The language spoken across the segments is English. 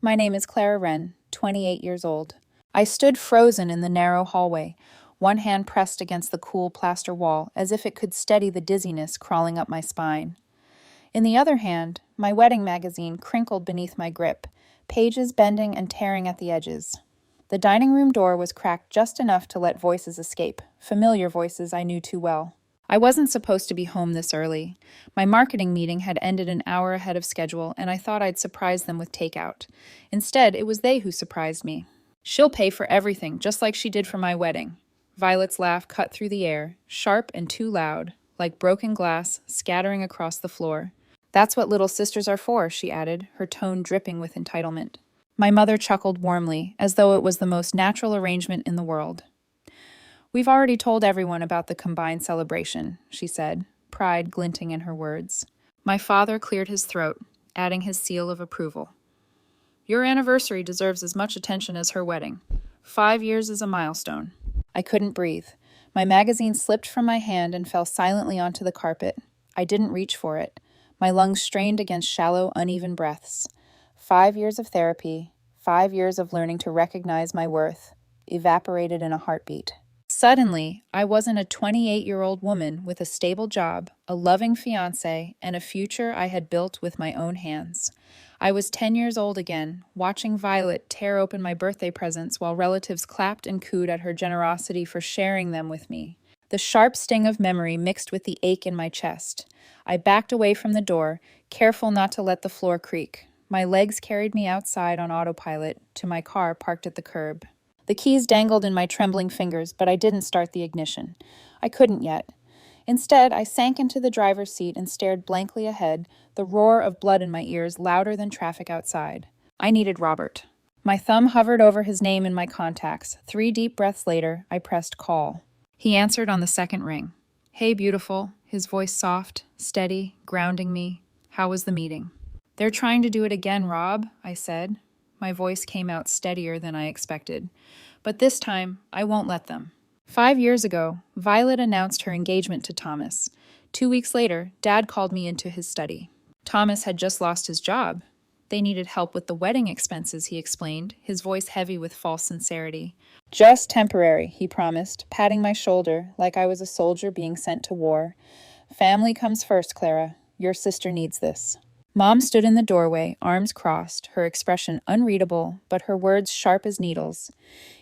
My name is Clara Wren, 28 years old. I stood frozen in the narrow hallway, one hand pressed against the cool plaster wall as if it could steady the dizziness crawling up my spine. In the other hand, my wedding magazine crinkled beneath my grip, pages bending and tearing at the edges. The dining room door was cracked just enough to let voices escape, familiar voices I knew too well. I wasn't supposed to be home this early. My marketing meeting had ended an hour ahead of schedule, and I thought I'd surprise them with takeout. Instead, it was they who surprised me. "She'll pay for everything, just like she did for my wedding." Violet's laugh cut through the air, sharp and too loud, like broken glass scattering across the floor. "That's what little sisters are for," she added, her tone dripping with entitlement. My mother chuckled warmly, as though it was the most natural arrangement in the world. "We've already told everyone about the combined celebration," she said, pride glinting in her words. My father cleared his throat, adding his seal of approval. "Your anniversary deserves as much attention as her wedding. 5 years is a milestone." I couldn't breathe. My magazine slipped from my hand and fell silently onto the carpet. I didn't reach for it. My lungs strained against shallow, uneven breaths. 5 years of therapy, 5 years of learning to recognize my worth, evaporated in a heartbeat. Suddenly, I wasn't a 28-year-old woman with a stable job, a loving fiancé, and a future I had built with my own hands. I was 10 years old again, watching Violet tear open my birthday presents while relatives clapped and cooed at her generosity for sharing them with me. The sharp sting of memory mixed with the ache in my chest. I backed away from the door, careful not to let the floor creak. My legs carried me outside on autopilot to my car parked at the curb. The keys dangled in my trembling fingers, but I didn't start the ignition. I couldn't yet. Instead, I sank into the driver's seat and stared blankly ahead, the roar of blood in my ears louder than traffic outside. I needed Robert. My thumb hovered over his name in my contacts. 3 deep breaths later, I pressed call. He answered on the second ring. "Hey, beautiful," his voice soft, steady, grounding me. "How was the meeting?" "They're trying to do it again, Rob," I said. My voice came out steadier than I expected. "But this time, I won't let them." 5 years ago, Violet announced her engagement to Thomas. 2 weeks later, Dad called me into his study. Thomas had just lost his job. They needed help with the wedding expenses, he explained, his voice heavy with false sincerity. "Just temporary," he promised, patting my shoulder like I was a soldier being sent to war. "Family comes first, Clara. Your sister needs this." Mom stood in the doorway, arms crossed, her expression unreadable, but her words sharp as needles.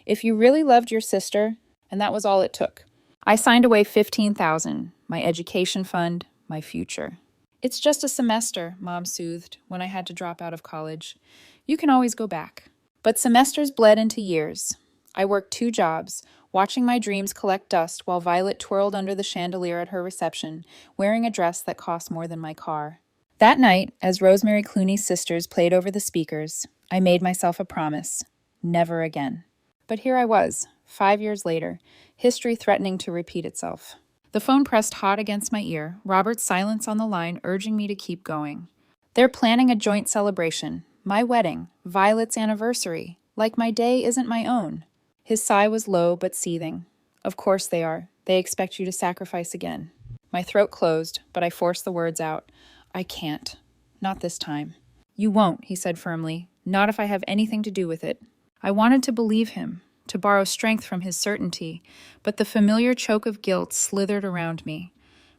"If you really loved your sister," and that was all it took. I signed away $15,000, my education fund, my future. "It's just a semester," Mom soothed when I had to drop out of college. "You can always go back." But semesters bled into years. I worked 2 jobs, watching my dreams collect dust while Violet twirled under the chandelier at her reception, wearing a dress that cost more than my car. That night, as Rosemary Clooney's sisters played over the speakers, I made myself a promise. Never again. But here I was, 5 years later, history threatening to repeat itself. The phone pressed hot against my ear, Robert's silence on the line urging me to keep going. "They're planning a joint celebration. My wedding, Violet's anniversary, like my day isn't my own." His sigh was low but seething. "Of course they are. They expect you to sacrifice again." My throat closed, but I forced the words out. "I can't. Not this time." "You won't," he said firmly. "Not if I have anything to do with it." I wanted to believe him, to borrow strength from his certainty, but the familiar choke of guilt slithered around me.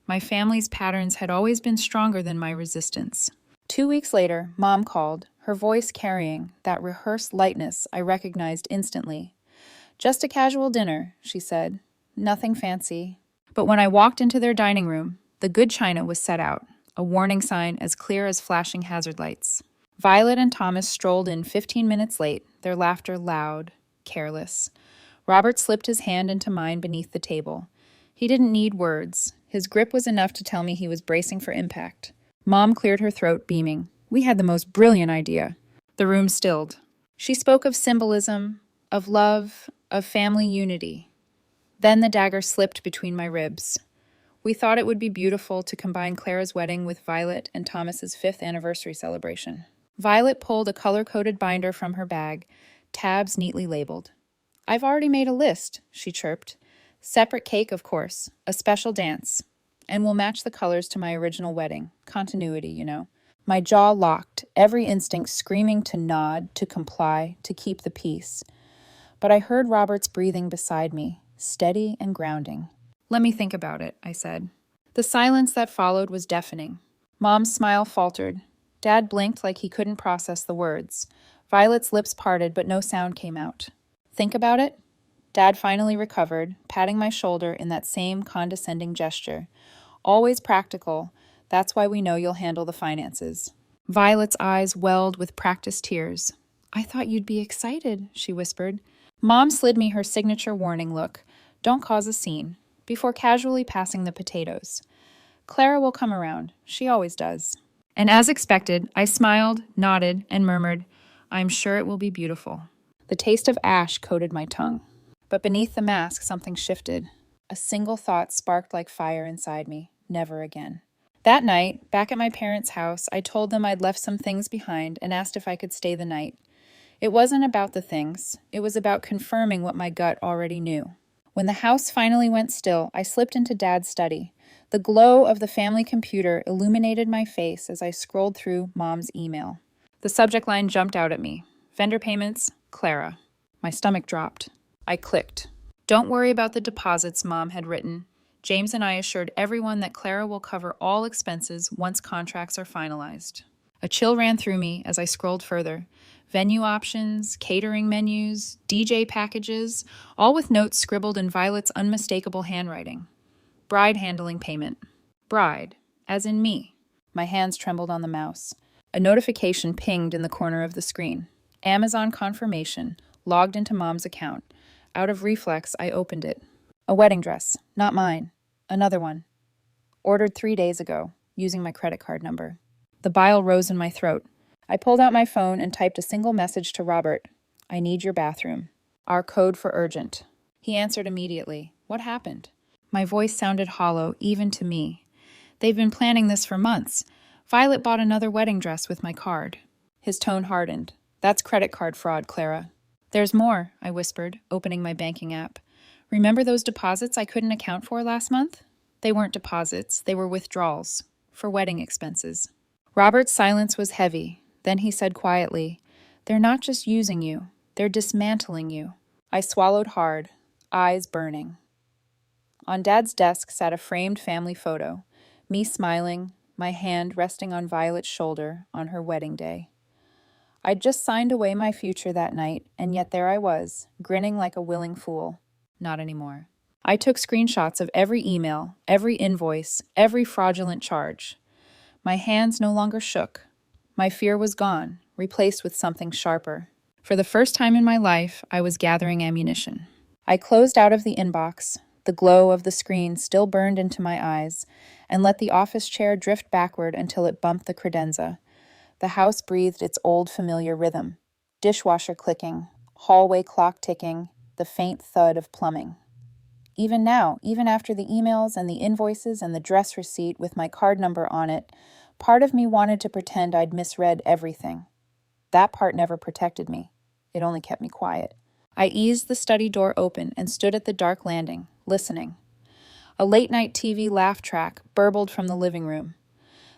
My family's patterns had always been stronger than my resistance. 2 weeks later, Mom called, her voice carrying that rehearsed lightness I recognized instantly. "Just a casual dinner," she said. "Nothing fancy." But when I walked into their dining room, the good china was set out, a warning sign as clear as flashing hazard lights. Violet and Thomas strolled in 15 minutes late, their laughter loud, careless. Robert slipped his hand into mine beneath the table. He didn't need words. His grip was enough to tell me he was bracing for impact. Mom cleared her throat, beaming. "We had the most brilliant idea." The room stilled. She spoke of symbolism, of love, of family unity. Then the dagger slipped between my ribs. We thought it would be beautiful to combine Clara's wedding with Violet and Thomas's 5th anniversary celebration. Violet pulled a color-coded binder from her bag, tabs neatly labeled. "I've already made a list," she chirped. "Separate cake, of course, a special dance. And we'll match the colors to my original wedding. Continuity, you know." My jaw locked, every instinct screaming to nod, to comply, to keep the peace. But I heard Robert's breathing beside me, steady and grounding. "Let me think about it," I said. The silence that followed was deafening. Mom's smile faltered. Dad blinked like he couldn't process the words. Violet's lips parted, but no sound came out. "Think about it?" Dad finally recovered, patting my shoulder in that same condescending gesture. "Always practical. That's why we know you'll handle the finances." Violet's eyes welled with practiced tears. "I thought you'd be excited," she whispered. Mom slid me her signature warning look. "Don't cause a scene," before casually passing the potatoes. "Clara will come around. She always does." And as expected, I smiled, nodded, and murmured, "I'm sure it will be beautiful." The taste of ash coated my tongue. But beneath the mask, something shifted. A single thought sparked like fire inside me. Never again. That night, back at my parents' house, I told them I'd left some things behind and asked if I could stay the night. It wasn't about the things. It was about confirming what my gut already knew. When the house finally went still, I slipped into Dad's study. The glow of the family computer illuminated my face as I scrolled through Mom's email. The subject line jumped out at me. Vendor payments, Clara. My stomach dropped. I clicked. "Don't worry about the deposits," Mom had written. "James and I assured everyone that Clara will cover all expenses once contracts are finalized." A chill ran through me as I scrolled further. Venue options, catering menus, DJ packages, all with notes scribbled in Violet's unmistakable handwriting. Bride handling payment. Bride, as in me. My hands trembled on the mouse. A notification pinged in the corner of the screen. Amazon confirmation, logged into Mom's account. Out of reflex, I opened it. A wedding dress, not mine. Another one. Ordered 3 days ago, using my credit card number. The bile rose in my throat. I pulled out my phone and typed a single message to Robert. "I need your bathroom. Our code for urgent." He answered immediately. What happened? My voice sounded hollow, even to me. "They've been planning this for months. Violet bought another wedding dress with my card." His tone hardened. "That's credit card fraud, Clara." "There's more," I whispered, opening my banking app. "Remember those deposits I couldn't account for last month?" "They weren't deposits. They were withdrawals. For wedding expenses." Robert's silence was heavy. Then he said quietly, "They're not just using you. They're dismantling you." I swallowed hard, eyes burning. On Dad's desk sat a framed family photo, me smiling, my hand resting on Violet's shoulder on her wedding day. I'd just signed away my future that night, and yet there I was, grinning like a willing fool. Not anymore. I took screenshots of every email, every invoice, every fraudulent charge. My hands no longer shook. My fear was gone, replaced with something sharper. For the first time in my life, I was gathering ammunition. I closed out of the inbox. The glow of the screen still burned into my eyes, and let the office chair drift backward until it bumped the credenza. The house breathed its old familiar rhythm. Dishwasher clicking, hallway clock ticking, the faint thud of plumbing. Even now, even after the emails and the invoices and the dress receipt with my card number on it, part of me wanted to pretend I'd misread everything. That part never protected me. It only kept me quiet. I eased the study door open and stood at the dark landing, listening. A late-night TV laugh track burbled from the living room.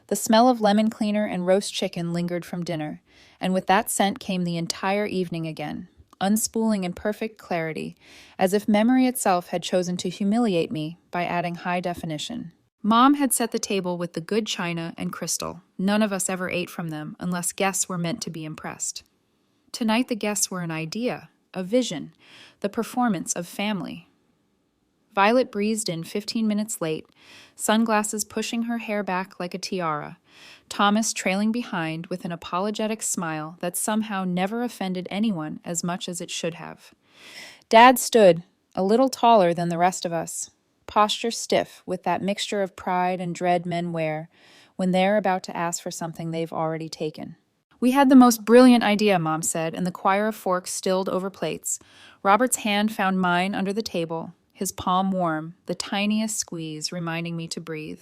The smell of lemon cleaner and roast chicken lingered from dinner, and with that scent came the entire evening again, unspooling in perfect clarity, as if memory itself had chosen to humiliate me by adding high definition. Mom had set the table with the good china and crystal. None of us ever ate from them unless guests were meant to be impressed. Tonight the guests were an idea, a vision, the performance of family. Violet breezed in 15 minutes late, sunglasses pushing her hair back like a tiara, Thomas trailing behind with an apologetic smile that somehow never offended anyone as much as it should have. Dad stood, a little taller than the rest of us, posture stiff with that mixture of pride and dread men wear when they're about to ask for something they've already taken. "We had the most brilliant idea," Mom said, and the choir of forks stilled over plates. Robert's hand found mine under the table, his palm warm, the tiniest squeeze reminding me to breathe.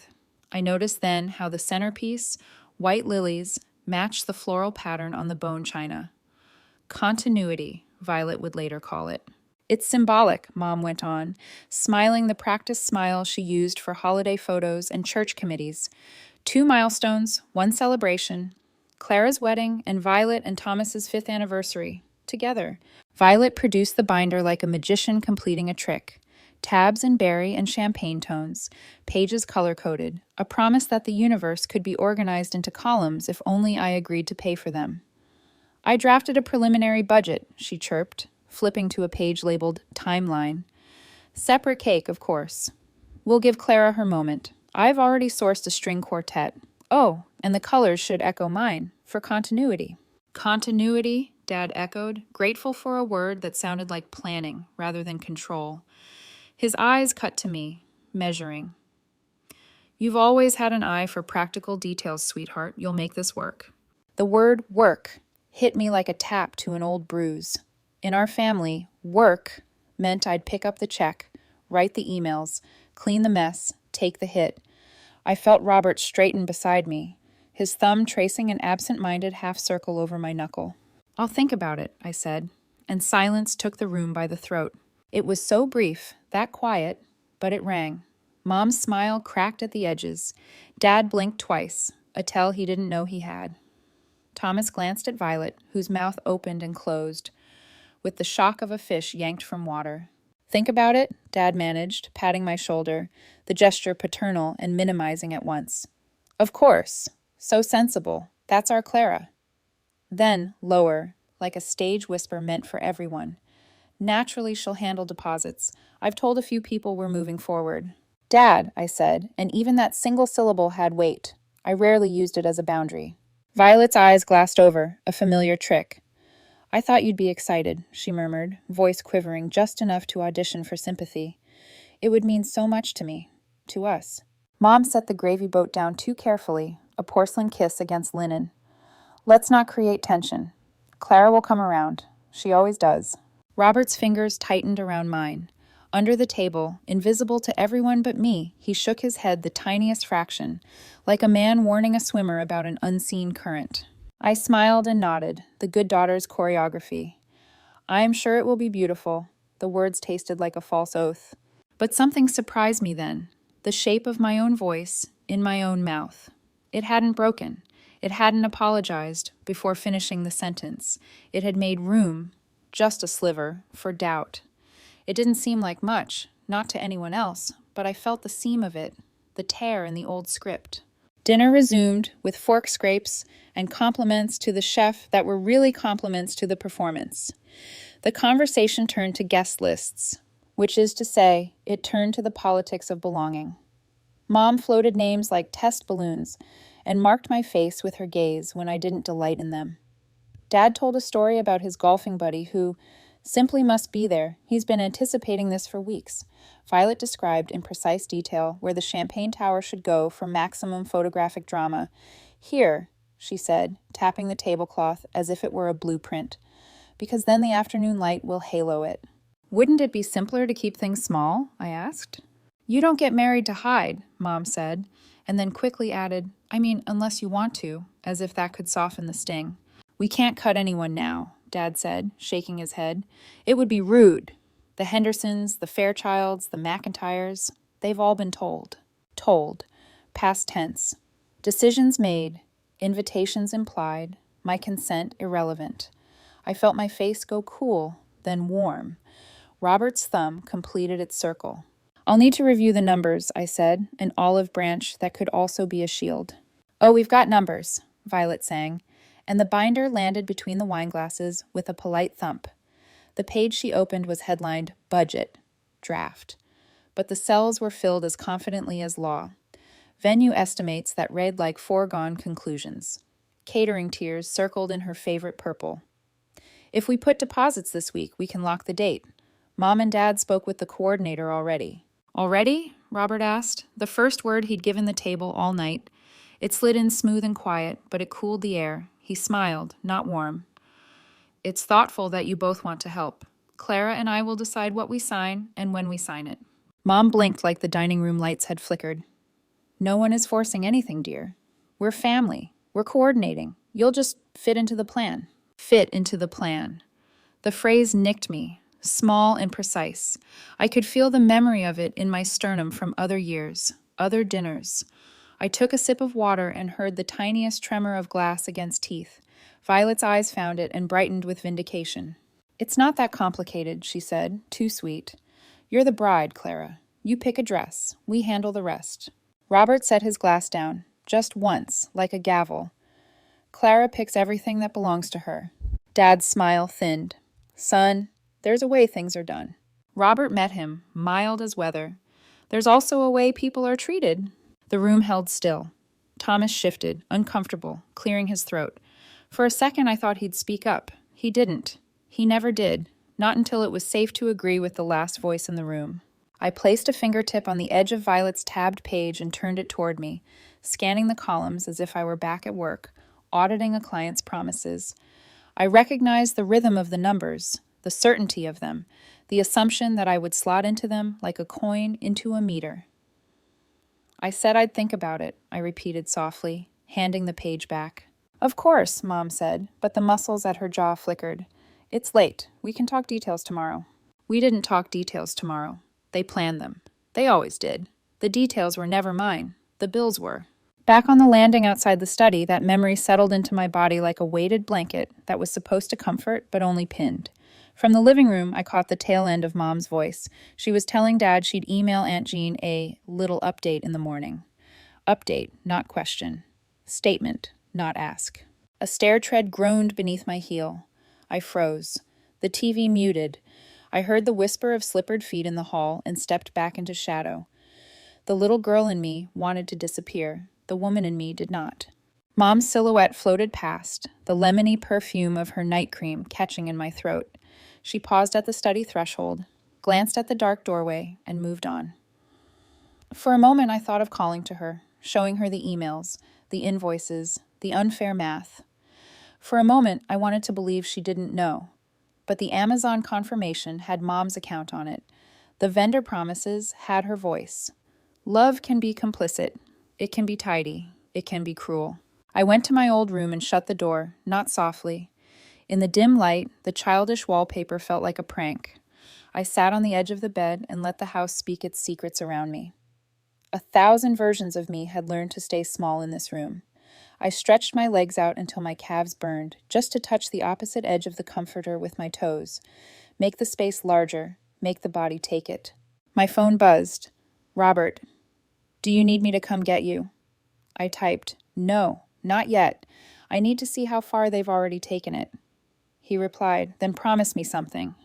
I noticed then how the centerpiece, white lilies, matched the floral pattern on the bone china. Continuity, Violet would later call it. "It's symbolic," Mom went on, smiling the practiced smile she used for holiday photos and church committees. 2 milestones, 1 celebration. Clara's wedding and Violet and Thomas's 5th anniversary. Together. Violet produced the binder like a magician completing a trick. Tabs in berry and champagne tones, pages color-coded, a promise that the universe could be organized into columns if only I agreed to pay for them. I drafted a preliminary budget, she chirped, flipping to a page labeled Timeline. Separate cake, of course. We'll give Clara her moment. I've already sourced a string quartet. Oh, and the colors should echo mine, for continuity. Continuity, Dad echoed, grateful for a word that sounded like planning rather than control. His eyes cut to me, measuring. You've always had an eye for practical details, sweetheart. You'll make this work. The word work hit me like a tap to an old bruise. In our family, work meant I'd pick up the check, write the emails, clean the mess, take the hit. I felt Robert straighten beside me, his thumb tracing an absent-minded half-circle over my knuckle. I'll think about it, I said, and silence took the room by the throat. It was so brief, that quiet, but it rang. Mom's smile cracked at the edges. Dad blinked twice, a tell he didn't know he had. Thomas glanced at Violet, whose mouth opened and closed, with the shock of a fish yanked from water. Think about it, Dad managed, patting my shoulder, the gesture paternal and minimizing at once. Of course. So sensible. That's our Clara. Then, lower, like a stage whisper meant for everyone. Naturally, she'll handle deposits. I've told a few people we're moving forward. Dad, I said, and even that single syllable had weight. I rarely used it as a boundary. Violet's eyes glassed over, a familiar trick. I thought you'd be excited, she murmured, voice quivering just enough to audition for sympathy. It would mean so much to me, to us. Mom set the gravy boat down too carefully, a porcelain kiss against linen. Let's not create tension. Clara will come around. She always does. Robert's fingers tightened around mine. Under the table, invisible to everyone but me, he shook his head the tiniest fraction, like a man warning a swimmer about an unseen current. I smiled and nodded, the good daughter's choreography. I am sure it will be beautiful. The words tasted like a false oath. But something surprised me then, the shape of my own voice in my own mouth. It hadn't broken. It hadn't apologized before finishing the sentence. It had made room, just a sliver, for doubt. It didn't seem like much, not to anyone else, but I felt the seam of it, the tear in the old script. Dinner resumed with fork scrapes and compliments to the chef that were really compliments to the performance. The conversation turned to guest lists, which is to say, it turned to the politics of belonging. Mom floated names like test balloons and marked my face with her gaze when I didn't delight in them. Dad told a story about his golfing buddy who simply must be there. He's been anticipating this for weeks. Violet described in precise detail where the champagne tower should go for maximum photographic drama. Here, she said, tapping the tablecloth as if it were a blueprint, because then the afternoon light will halo it. Wouldn't it be simpler to keep things small? I asked. You don't get married to hide, Mom said, and then quickly added, I mean, unless you want to, as if that could soften the sting. We can't cut anyone now, Dad said, shaking his head. It would be rude. The Hendersons, the Fairchilds, the McIntyres, they've all been told. Told. Past tense. Decisions made. Invitations implied. My consent irrelevant. I felt my face go cool, then warm. Robert's thumb completed its circle. I'll need to review the numbers, I said, an olive branch that could also be a shield. Oh, we've got numbers, Violet sang, and the binder landed between the wine glasses with a polite thump. The page she opened was headlined Budget, Draft, but the cells were filled as confidently as law. Venue estimates that read like foregone conclusions. Catering tiers circled in her favorite purple. If we put deposits this week, we can lock the date. Mom and Dad spoke with the coordinator already. Already? Robert asked, the first word he'd given the table all night. It slid in smooth and quiet, but it cooled the air. He smiled, not warm. It's thoughtful that you both want to help. Clara and I will decide what we sign and when we sign it. Mom blinked like the dining room lights had flickered. No one is forcing anything, dear. We're family. We're coordinating. You'll just fit into the plan. Fit into the plan. The phrase nicked me, small and precise. I could feel the memory of it in my sternum from other years, other dinners. I took a sip of water and heard the tiniest tremor of glass against teeth. Violet's eyes found it and brightened with vindication. "It's not that complicated," she said, too sweet. "You're the bride, Clara. You pick a dress. We handle the rest." Robert set his glass down, just once, like a gavel. "Clara picks everything that belongs to her." Dad's smile thinned. "Son, there's a way things are done." Robert met him, mild as weather. "There's also a way people are treated." The room held still. Thomas shifted, uncomfortable, clearing his throat. For a second I thought he'd speak up. He didn't. He never did, not until it was safe to agree with the last voice in the room. I placed a fingertip on the edge of Violet's tabbed page and turned it toward me, scanning the columns as if I were back at work, auditing a client's promises. I recognized the rhythm of the numbers, the certainty of them, the assumption that I would slot into them like a coin into a meter. "I said I'd think about it," I repeated softly, handing the page back. "Of course," Mom said, but the muscles at her jaw flickered. "It's late. We can talk details tomorrow." We didn't talk details tomorrow. They planned them. They always did. The details were never mine. The bills were. Back on the landing outside the study, that memory settled into my body like a weighted blanket that was supposed to comfort but only pinned. From the living room, I caught the tail end of Mom's voice. She was telling Dad she'd email Aunt Jean a little update in the morning. Update, not question. Statement, not ask. A stair tread groaned beneath my heel. I froze. The TV muted. I heard the whisper of slippered feet in the hall and stepped back into shadow. The little girl in me wanted to disappear. The woman in me did not. Mom's silhouette floated past, the lemony perfume of her night cream catching in my throat. She paused at the study threshold, glanced at the dark doorway, and moved on. For a moment, I thought of calling to her, showing her the emails, the invoices, the unfair math. For a moment, I wanted to believe she didn't know. But the Amazon confirmation had Mom's account on it. The vendor promises had her voice. Love can be complicit. It can be tidy. It can be cruel. I went to my old room and shut the door, not softly. In the dim light, the childish wallpaper felt like a prank. I sat on the edge of the bed and let the house speak its secrets around me. 1,000 versions of me had learned to stay small in this room. I stretched my legs out until my calves burned, just to touch the opposite edge of the comforter with my toes. Make the space larger, make the body take it. My phone buzzed. "Robert, do you need me to come get you?" I typed, "No, not yet. I need to see how far they've already taken it." He replied, "Then promise me something."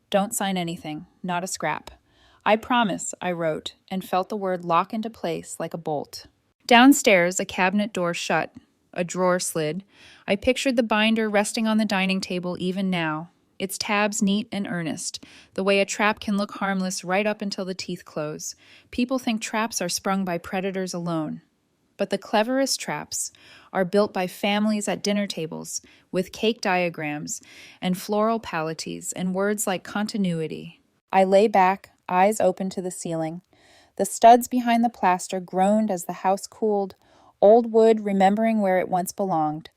"Don't sign anything, not a scrap." "I promise," I wrote, and felt the word lock into place like a bolt. Downstairs, a cabinet door shut. A drawer slid. I pictured the binder resting on the dining table even now, its tabs neat and earnest, the way a trap can look harmless right up until the teeth close. People think traps are sprung by predators alone. But the cleverest traps are built by families at dinner tables with cake diagrams and floral palettes and words like continuity. I lay back, eyes open to the ceiling. The studs behind the plaster groaned as the house cooled, old wood remembering where it once belonged.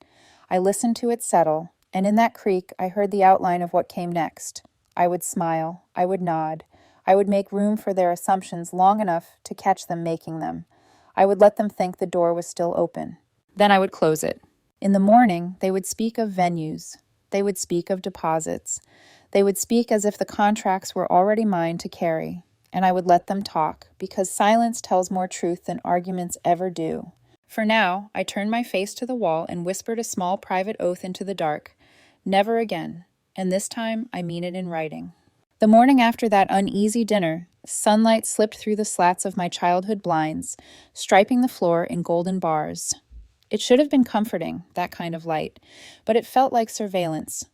I listened to it settle, and in that creak I heard the outline of what came next. I would smile, I would nod, I would make room for their assumptions long enough to catch them making them. I would let them think the door was still open. Then I would close it. In the morning, they would speak of venues. They would speak of deposits. They would speak as if the contracts were already mine to carry. And I would let them talk, because silence tells more truth than arguments ever do. For now, I turned my face to the wall and whispered a small private oath into the dark. Never again. And this time, I mean it in writing. The morning after that uneasy dinner, sunlight slipped through the slats of my childhood blinds, striping the floor in golden bars. It should have been comforting, that kind of light, but it felt like surveillance.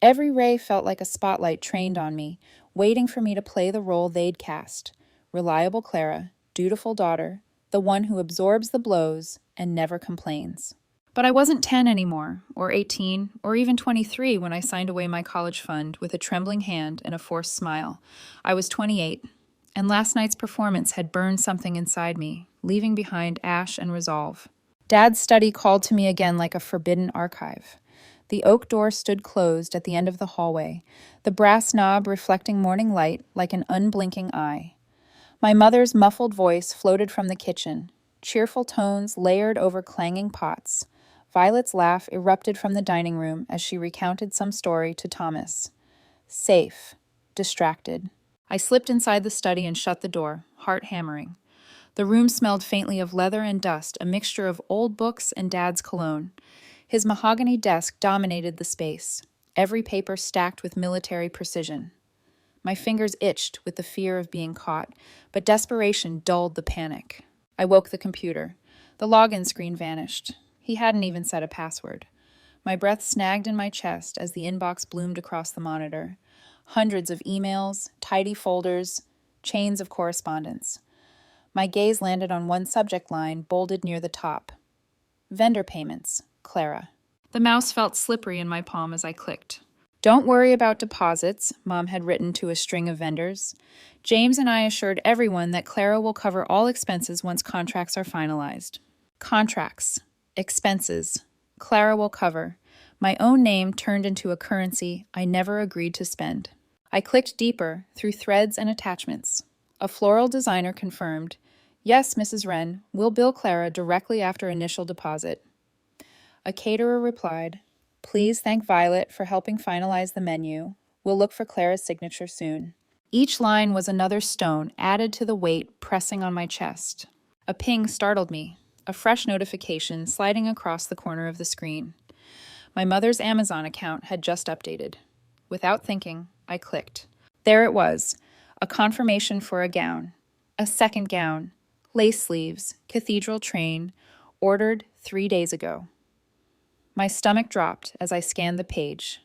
Every ray felt like a spotlight trained on me, waiting for me to play the role they'd cast. Reliable Clara, dutiful daughter, the one who absorbs the blows and never complains. But I wasn't 10 anymore, or 18, or even 23 when I signed away my college fund with a trembling hand and a forced smile. I was 28, and last night's performance had burned something inside me, leaving behind ash and resolve. Dad's study called to me again like a forbidden archive. The oak door stood closed at the end of the hallway, the brass knob reflecting morning light like an unblinking eye. My mother's muffled voice floated from the kitchen. cheerful tones layered over clanging pots. Violet's laugh erupted from the dining room as she recounted some story to Thomas. Safe. Distracted. I slipped inside the study and shut the door, heart hammering. The room smelled faintly of leather and dust, a mixture of old books and Dad's cologne. His mahogany desk dominated the space, every paper stacked with military precision. My fingers itched with the fear of being caught, but desperation dulled the panic. I woke the computer. The login screen vanished. He hadn't even set a password. My breath snagged in my chest as the inbox bloomed across the monitor. Hundreds of emails, tidy folders, chains of correspondence. My gaze landed on one subject line bolded near the top. Vendor payments, Clara. The mouse felt slippery in my palm as I clicked. Don't worry about deposits, Mom had written to a string of vendors. James and I assured everyone that Clara will cover all expenses once contracts are finalized. Contracts. Expenses. Clara will cover. My own name turned into a currency I never agreed to spend. I clicked deeper, through threads and attachments. A floral designer confirmed, "Yes, Mrs. Wren, we'll bill Clara directly after initial deposit." A caterer replied, "Please thank Violet for helping finalize the menu. We'll look for Clara's signature soon." Each line was another stone added to the weight pressing on my chest. A ping startled me, a fresh notification sliding across the corner of the screen. My mother's Amazon account had just updated. Without thinking, I clicked. There it was, a confirmation for a gown. A second gown, lace sleeves, cathedral train, ordered 3 days ago. My stomach dropped as I scanned the page.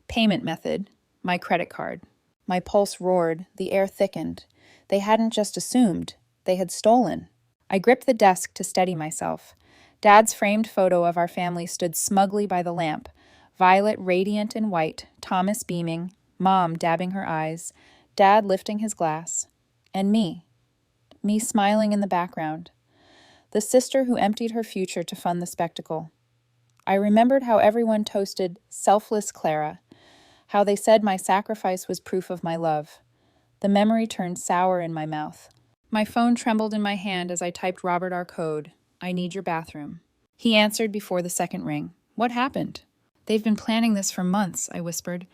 Payment method, my credit card. My pulse roared, the air thickened. They hadn't just assumed, they had stolen. I gripped the desk to steady myself. Dad's framed photo of our family stood smugly by the lamp, Violet radiant and white, Thomas beaming, Mom dabbing her eyes, Dad lifting his glass, and me smiling in the background. The sister who emptied her future to fund the spectacle. I remembered how everyone toasted selfless Clara, how they said my sacrifice was proof of my love. The memory turned sour in my mouth. My phone trembled in my hand as I typed Robert our code. "I need your bathroom." He answered before the second ring. "What happened?" "They've been planning this for months," I whispered.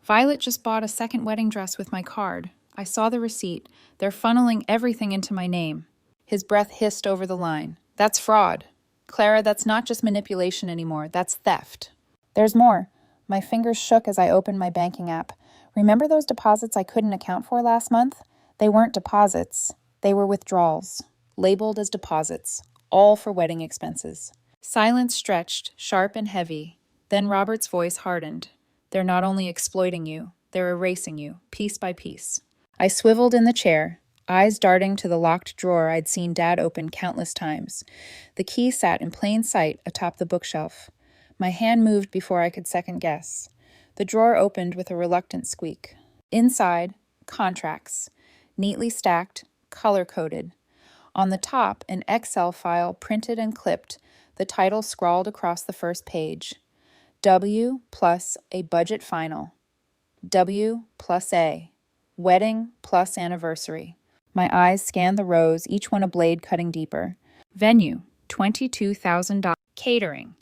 "Violet just bought a second wedding dress with my card. I saw the receipt. They're funneling everything into my name." His breath hissed over the line. "That's fraud. Clara, that's not just manipulation anymore. That's theft." "There's more." My fingers shook as I opened my banking app. "Remember those deposits I couldn't account for last month? They weren't deposits. They were withdrawals, labeled as deposits, all for wedding expenses." Silence stretched, sharp and heavy. Then Robert's voice hardened. "They're not only exploiting you, they're erasing you, piece by piece." I swiveled in the chair, eyes darting to the locked drawer I'd seen Dad open countless times. The key sat in plain sight atop the bookshelf. My hand moved before I could second guess. The drawer opened with a reluctant squeak. Inside, contracts, neatly stacked, color-coded. On the top, an Excel file printed and clipped, the title scrawled across the first page. W plus a budget final. W plus A. Wedding plus anniversary. My eyes scanned the rows, each one a blade cutting deeper. Venue, $22,000. Catering,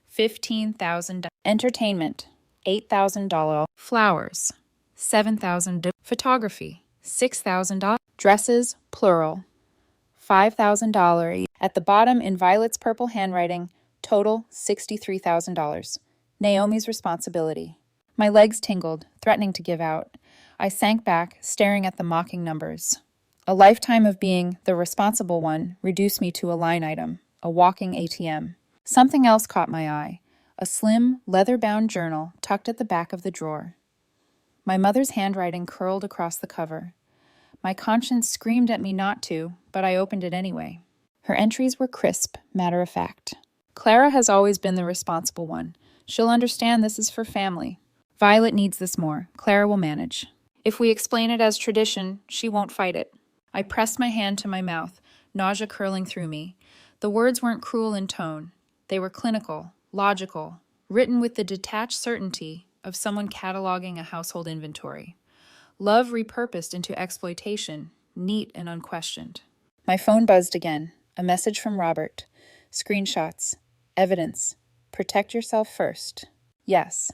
$15,000. Entertainment, $8,000. Flowers, $7,000. Photography, $6,000. Dresses, plural, $5,000. At the bottom, in Violet's purple handwriting, total $63,000. Naomi's responsibility. My legs tingled, threatening to give out. I sank back, staring at the mocking numbers. A lifetime of being the responsible one reduced me to a line item, a walking ATM. Something else caught my eye, a slim, leather-bound journal tucked at the back of the drawer. My mother's handwriting curled across the cover. My conscience screamed at me not to, but I opened it anyway. Her entries were crisp, matter-of-fact. "Clara has always been the responsible one. She'll understand this is for family. Violet needs this more. Clara will manage. If we explain it as tradition, she won't fight it." I pressed my hand to my mouth, nausea curling through me. The words weren't cruel in tone. They were clinical, logical, written with the detached certainty of someone cataloging a household inventory. Love repurposed into exploitation, neat and unquestioned. My phone buzzed again. A message from Robert. Screenshots. Evidence. Protect yourself first. Yes.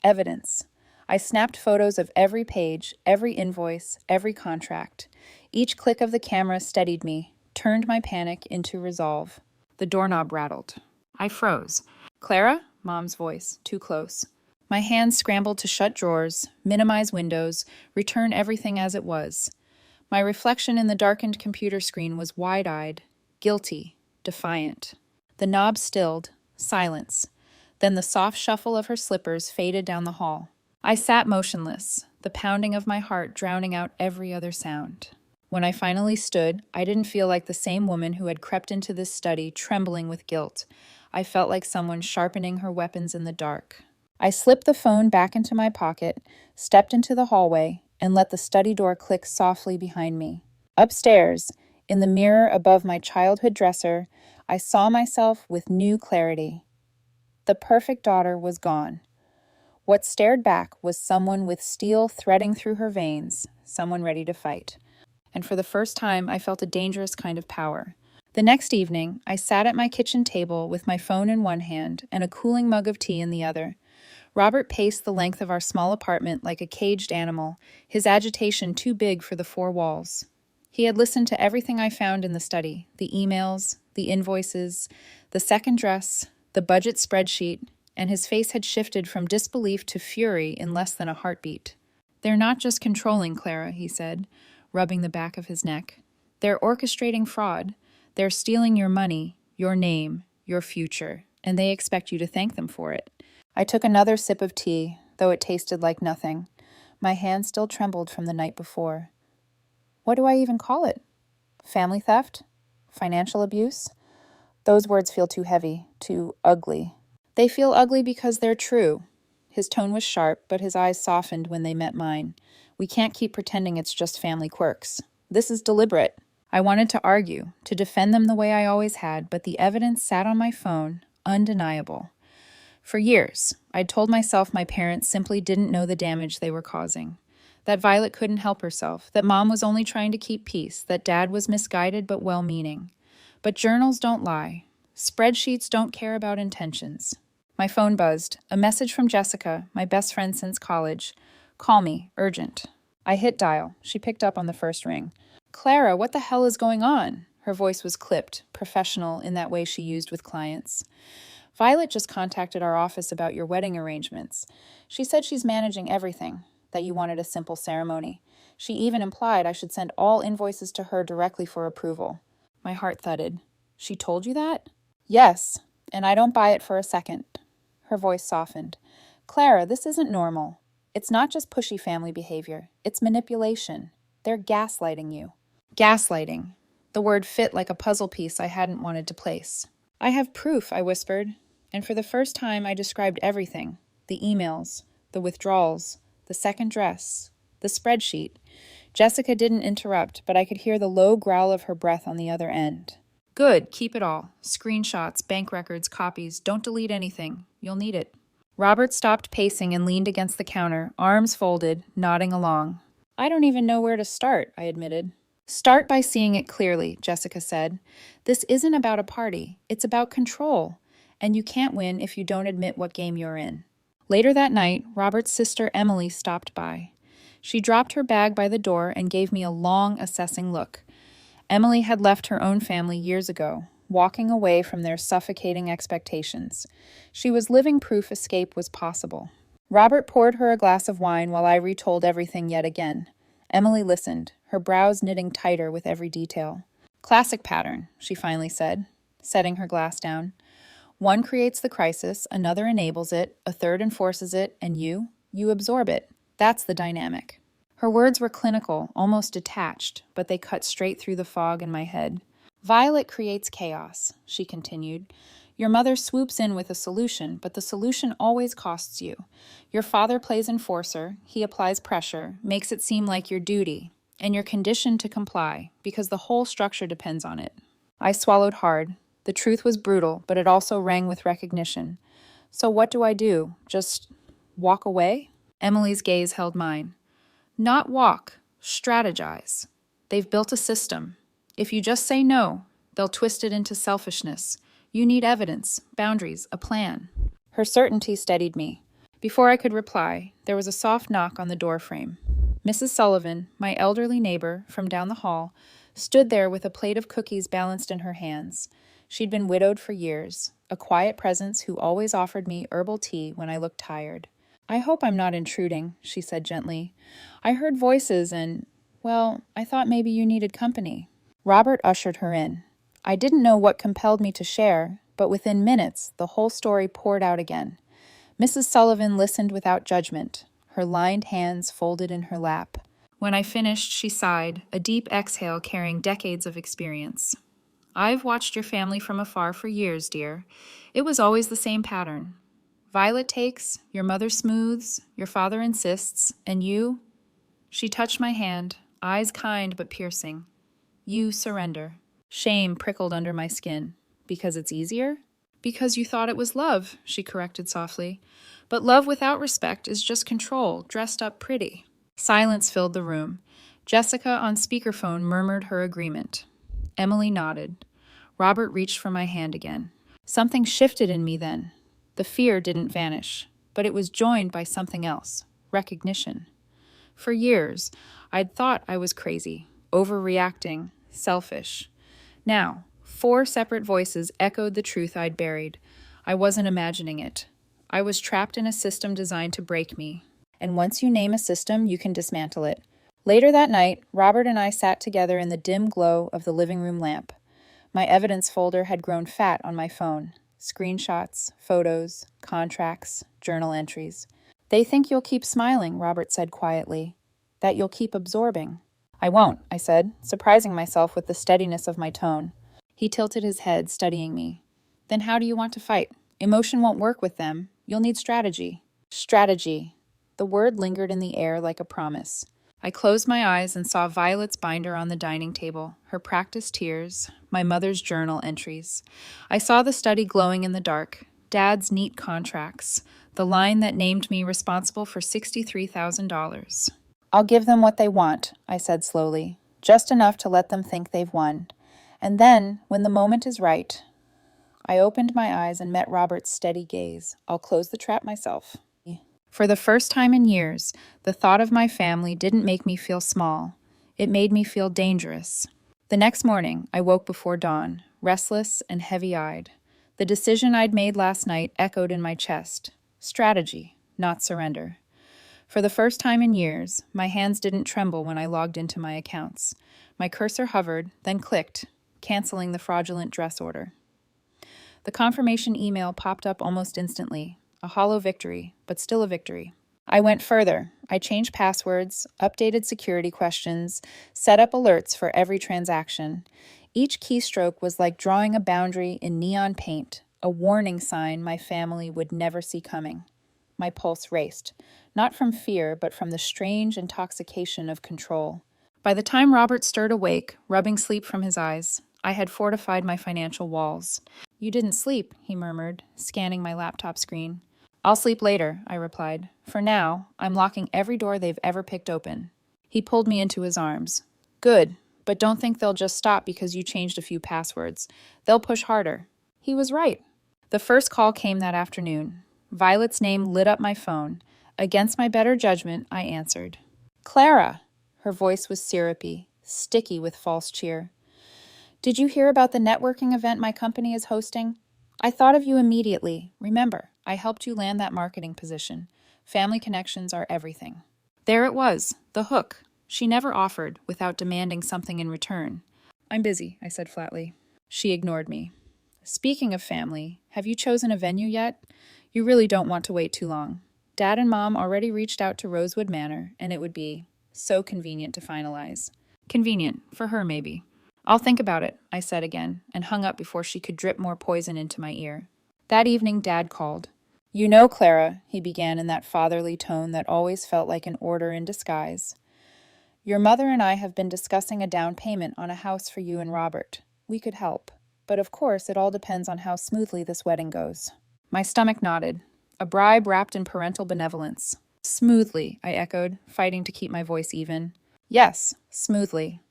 Evidence. I snapped photos of every page, every invoice, every contract. Each click of the camera steadied me, turned my panic into resolve. The doorknob rattled. I froze. Clara? Mom's voice, too close. My hands scrambled to shut drawers, minimize windows, return everything as it was. My reflection in the darkened computer screen was wide-eyed, guilty, defiant. The knob stilled, silence. Then the soft shuffle of her slippers faded down the hall. I sat motionless, the pounding of my heart drowning out every other sound. When I finally stood, I didn't feel like the same woman who had crept into this study trembling with guilt. I felt like someone sharpening her weapons in the dark. I slipped the phone back into my pocket, stepped into the hallway, and let the study door click softly behind me. Upstairs, in the mirror above my childhood dresser, I saw myself with new clarity. The perfect daughter was gone. What stared back was someone with steel threading through her veins, someone ready to fight. And for the first time, I felt a dangerous kind of power. The next evening, I sat at my kitchen table with my phone in one hand and a cooling mug of tea in the other. Robert paced the length of our small apartment like a caged animal, his agitation too big for the four walls. He had listened to everything I found in the study, the emails, the invoices, the second dress, the budget spreadsheet, and his face had shifted from disbelief to fury in less than a heartbeat. They're not just controlling, Clara, he said, rubbing the back of his neck. They're orchestrating fraud. They're stealing your money, your name, your future, and they expect you to thank them for it. I took another sip of tea, though it tasted like nothing. My hand still trembled from the night before. What do I even call it? Family theft? Financial abuse? Those words feel too heavy, too ugly. They feel ugly because they're true. His tone was sharp, but his eyes softened when they met mine. We can't keep pretending it's just family quirks. This is deliberate. I wanted to argue, to defend them the way I always had, but the evidence sat on my phone, undeniable. For years, I'd told myself my parents simply didn't know the damage they were causing. That Violet couldn't help herself, that Mom was only trying to keep peace, that Dad was misguided but well-meaning. But journals don't lie. Spreadsheets don't care about intentions. My phone buzzed. A message from Jessica, my best friend since college. Call me, urgent. I hit dial. She picked up on the first ring. Clara, what the hell is going on? Her voice was clipped, professional in that way she used with clients. Violet just contacted our office about your wedding arrangements. She said she's managing everything, that you wanted a simple ceremony. She even implied I should send all invoices to her directly for approval. My heart thudded. She told you that? Yes, and I don't buy it for a second. Her voice softened. Clara, this isn't normal. It's not just pushy family behavior. It's manipulation. They're gaslighting you. Gaslighting. The word fit like a puzzle piece I hadn't wanted to place. I have proof, I whispered, and for the first time I described everything. The emails, the withdrawals, the second dress, the spreadsheet. Jessica didn't interrupt, but I could hear the low growl of her breath on the other end. Good, keep it all. Screenshots, bank records, copies. Don't delete anything. You'll need it. Robert stopped pacing and leaned against the counter, arms folded, nodding along. I don't even know where to start, I admitted. Start by seeing it clearly, Jessica said. This isn't about a party. It's about control. And you can't win if you don't admit what game you're in. Later that night, Robert's sister Emily stopped by. She dropped her bag by the door and gave me a long, assessing look. Emily had left her own family years ago, walking away from their suffocating expectations. She was living proof escape was possible. Robert poured her a glass of wine while I retold everything yet again. Emily listened, her brows knitting tighter with every detail. Classic pattern, she finally said, setting her glass down. One creates the crisis, another enables it, a third enforces it, and you absorb it. That's the dynamic. Her words were clinical, almost detached, but they cut straight through the fog in my head. Violet creates chaos, she continued. Your mother swoops in with a solution, but the solution always costs you. Your father plays enforcer, he applies pressure, makes it seem like your duty, and you're conditioned to comply, because the whole structure depends on it. I swallowed hard. The truth was brutal, but it also rang with recognition. So what do I do? Just walk away? Emily's gaze held mine. Not walk, strategize. They've built a system. If you just say no, They'll twist it into selfishness. You need evidence, boundaries, a plan. Her certainty steadied me. Before I could reply, there was a soft knock on the doorframe. Mrs. Sullivan, my elderly neighbor from down the hall, stood there with a plate of cookies balanced in her hands. She'd been widowed for years, a quiet presence who always offered me herbal tea when I looked tired. "I hope I'm not intruding," she said gently. "I heard voices and, well, I thought maybe you needed company." Robert ushered her in. I didn't know what compelled me to share, but within minutes, the whole story poured out again. Mrs. Sullivan listened without judgment, her lined hands folded in her lap. When I finished, she sighed, a deep exhale carrying decades of experience. "I've watched your family from afar for years, dear. It was always the same pattern. Violet takes, your mother smooths, your father insists, and you—" She touched my hand, eyes kind but piercing. "You surrender." Shame prickled under my skin. "Because it's easier?" "Because you thought it was love," she corrected softly. "But love without respect is just control, dressed up pretty." Silence filled the room. Jessica on speakerphone murmured her agreement. Emily nodded. Robert reached for my hand again. Something shifted in me then. The fear didn't vanish, but it was joined by something else, recognition. For years, I'd thought I was crazy, overreacting, selfish. Now, 4 separate voices echoed the truth I'd buried. I wasn't imagining it. I was trapped in a system designed to break me. And once you name a system, you can dismantle it. Later that night, Robert and I sat together in the dim glow of the living room lamp. My evidence folder had grown fat on my phone. Screenshots, photos, contracts, journal entries. "They think you'll keep smiling," Robert said quietly. "That you'll keep absorbing." "I won't," I said, surprising myself with the steadiness of my tone. He tilted his head, studying me. "Then how do you want to fight? Emotion won't work with them. You'll need strategy." Strategy. The word lingered in the air like a promise. I closed my eyes and saw Violet's binder on the dining table, her practice tears, my mother's journal entries. I saw the study glowing in the dark, Dad's neat contracts, the line that named me responsible for $63,000. "I'll give them what they want," I said slowly, "just enough to let them think they've won. And then, when the moment is right—" I opened my eyes and met Robert's steady gaze. "I'll close the trap myself." For the first time in years, the thought of my family didn't make me feel small. It made me feel dangerous. The next morning, I woke before dawn, restless and heavy-eyed. The decision I'd made last night echoed in my chest. Strategy, not surrender. For the first time in years, my hands didn't tremble when I logged into my accounts. My cursor hovered, then clicked, canceling the fraudulent dress order. The confirmation email popped up almost instantly. A hollow victory, but still a victory. I went further. I changed passwords, updated security questions, set up alerts for every transaction. Each keystroke was like drawing a boundary in neon paint, a warning sign my family would never see coming. My pulse raced, not from fear, but from the strange intoxication of control. By the time Robert stirred awake, rubbing sleep from his eyes, I had fortified my financial walls. "You didn't sleep," he murmured, scanning my laptop screen. "I'll sleep later," I replied. "For now, I'm locking every door they've ever picked open." He pulled me into his arms. "Good, but don't think they'll just stop because you changed a few passwords. They'll push harder." He was right. The first call came that afternoon. Violet's name lit up my phone. Against my better judgment, I answered. "Clara!" Her voice was syrupy, sticky with false cheer. "Did you hear about the networking event my company is hosting? I thought of you immediately. Remember, I helped you land that marketing position. Family connections are everything." There it was, the hook. She never offered without demanding something in return. "I'm busy," I said flatly. She ignored me. "Speaking of family, have you chosen a venue yet? You really don't want to wait too long. Dad and Mom already reached out to Rosewood Manor, and it would be so convenient to finalize." Convenient, for her maybe. "I'll think about it," I said again, and hung up before she could drip more poison into my ear. That evening, Dad called. "You know, Clara," he began in that fatherly tone that always felt like an order in disguise, "your mother and I have been discussing a down payment on a house for you and Robert. We could help. But of course, it all depends on how smoothly this wedding goes." My stomach nodded. A bribe wrapped in parental benevolence. "Smoothly," I echoed, fighting to keep my voice even. "Yes, smoothly."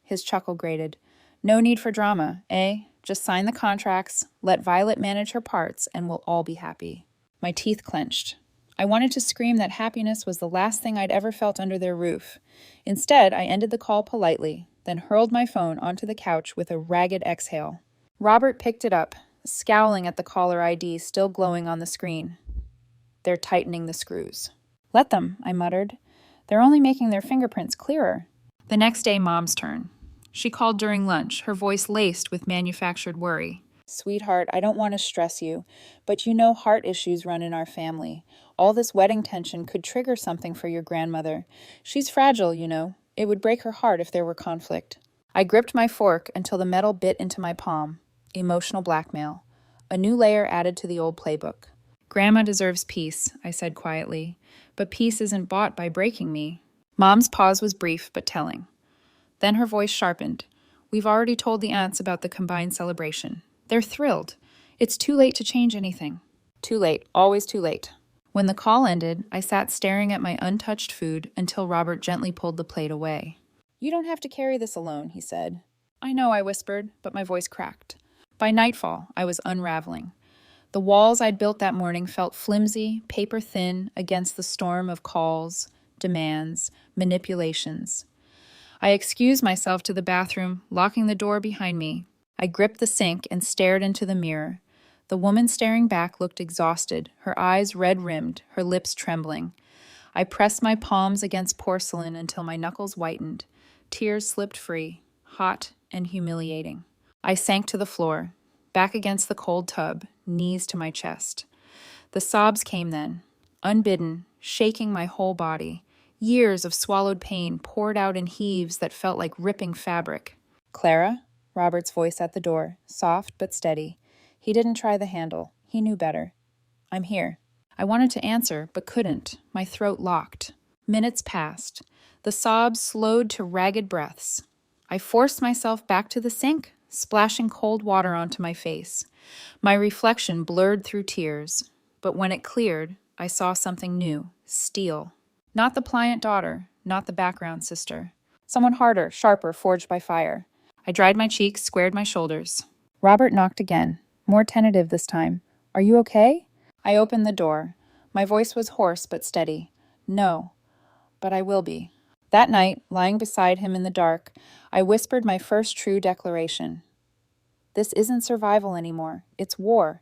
His chuckle grated. No need for drama, eh? Just sign the contracts, let Violet manage her parts, and we'll all be happy. My teeth clenched. I wanted to scream that happiness was the last thing I'd ever felt under their roof. Instead, I ended the call politely, then hurled my phone onto the couch with a ragged exhale. Robert picked it up, scowling at the caller ID still glowing on the screen. They're tightening the screws. Let them, I muttered. They're only making their fingerprints clearer. The next day, Mom's turn. She called during lunch, her voice laced with manufactured worry. Sweetheart, I don't want to stress you, but you know heart issues run in our family. All this wedding tension could trigger something for your grandmother. She's fragile, you know. It would break her heart if there were conflict. I gripped my fork until the metal bit into my palm. Emotional blackmail. A new layer added to the old playbook. Grandma deserves peace, I said quietly, but peace isn't bought by breaking me. Mom's pause was brief but telling. Then her voice sharpened. We've already told the aunts about the combined celebration. They're thrilled. It's too late to change anything. Too late, always too late. When the call ended, I sat staring at my untouched food until Robert gently pulled the plate away. You don't have to carry this alone, he said. I know, I whispered, but my voice cracked. By nightfall, I was unraveling. The walls I'd built that morning felt flimsy, paper-thin against the storm of calls, demands, manipulations. I excused myself to the bathroom, locking the door behind me. I gripped the sink and stared into the mirror. The woman staring back looked exhausted, her eyes red-rimmed, her lips trembling. I pressed my palms against porcelain until my knuckles whitened. Tears slipped free, hot and humiliating. I sank to the floor, back against the cold tub, knees to my chest. The sobs came then, unbidden, shaking my whole body. Years of swallowed pain poured out in heaves that felt like ripping fabric. Clara? Robert's voice at the door, soft but steady. He didn't try the handle. He knew better. I'm here. I wanted to answer, but couldn't. My throat locked. Minutes passed. The sobs slowed to ragged breaths. I forced myself back to the sink, splashing cold water onto my face. My reflection blurred through tears, but when it cleared, I saw something new, steel. Not the pliant daughter, not the background sister. Someone harder, sharper, forged by fire. I dried my cheeks, squared my shoulders. Robert knocked again, more tentative this time. Are you okay? I opened the door. My voice was hoarse but steady. No, but I will be. That night, lying beside him in the dark, I whispered my first true declaration. This isn't survival anymore. It's war.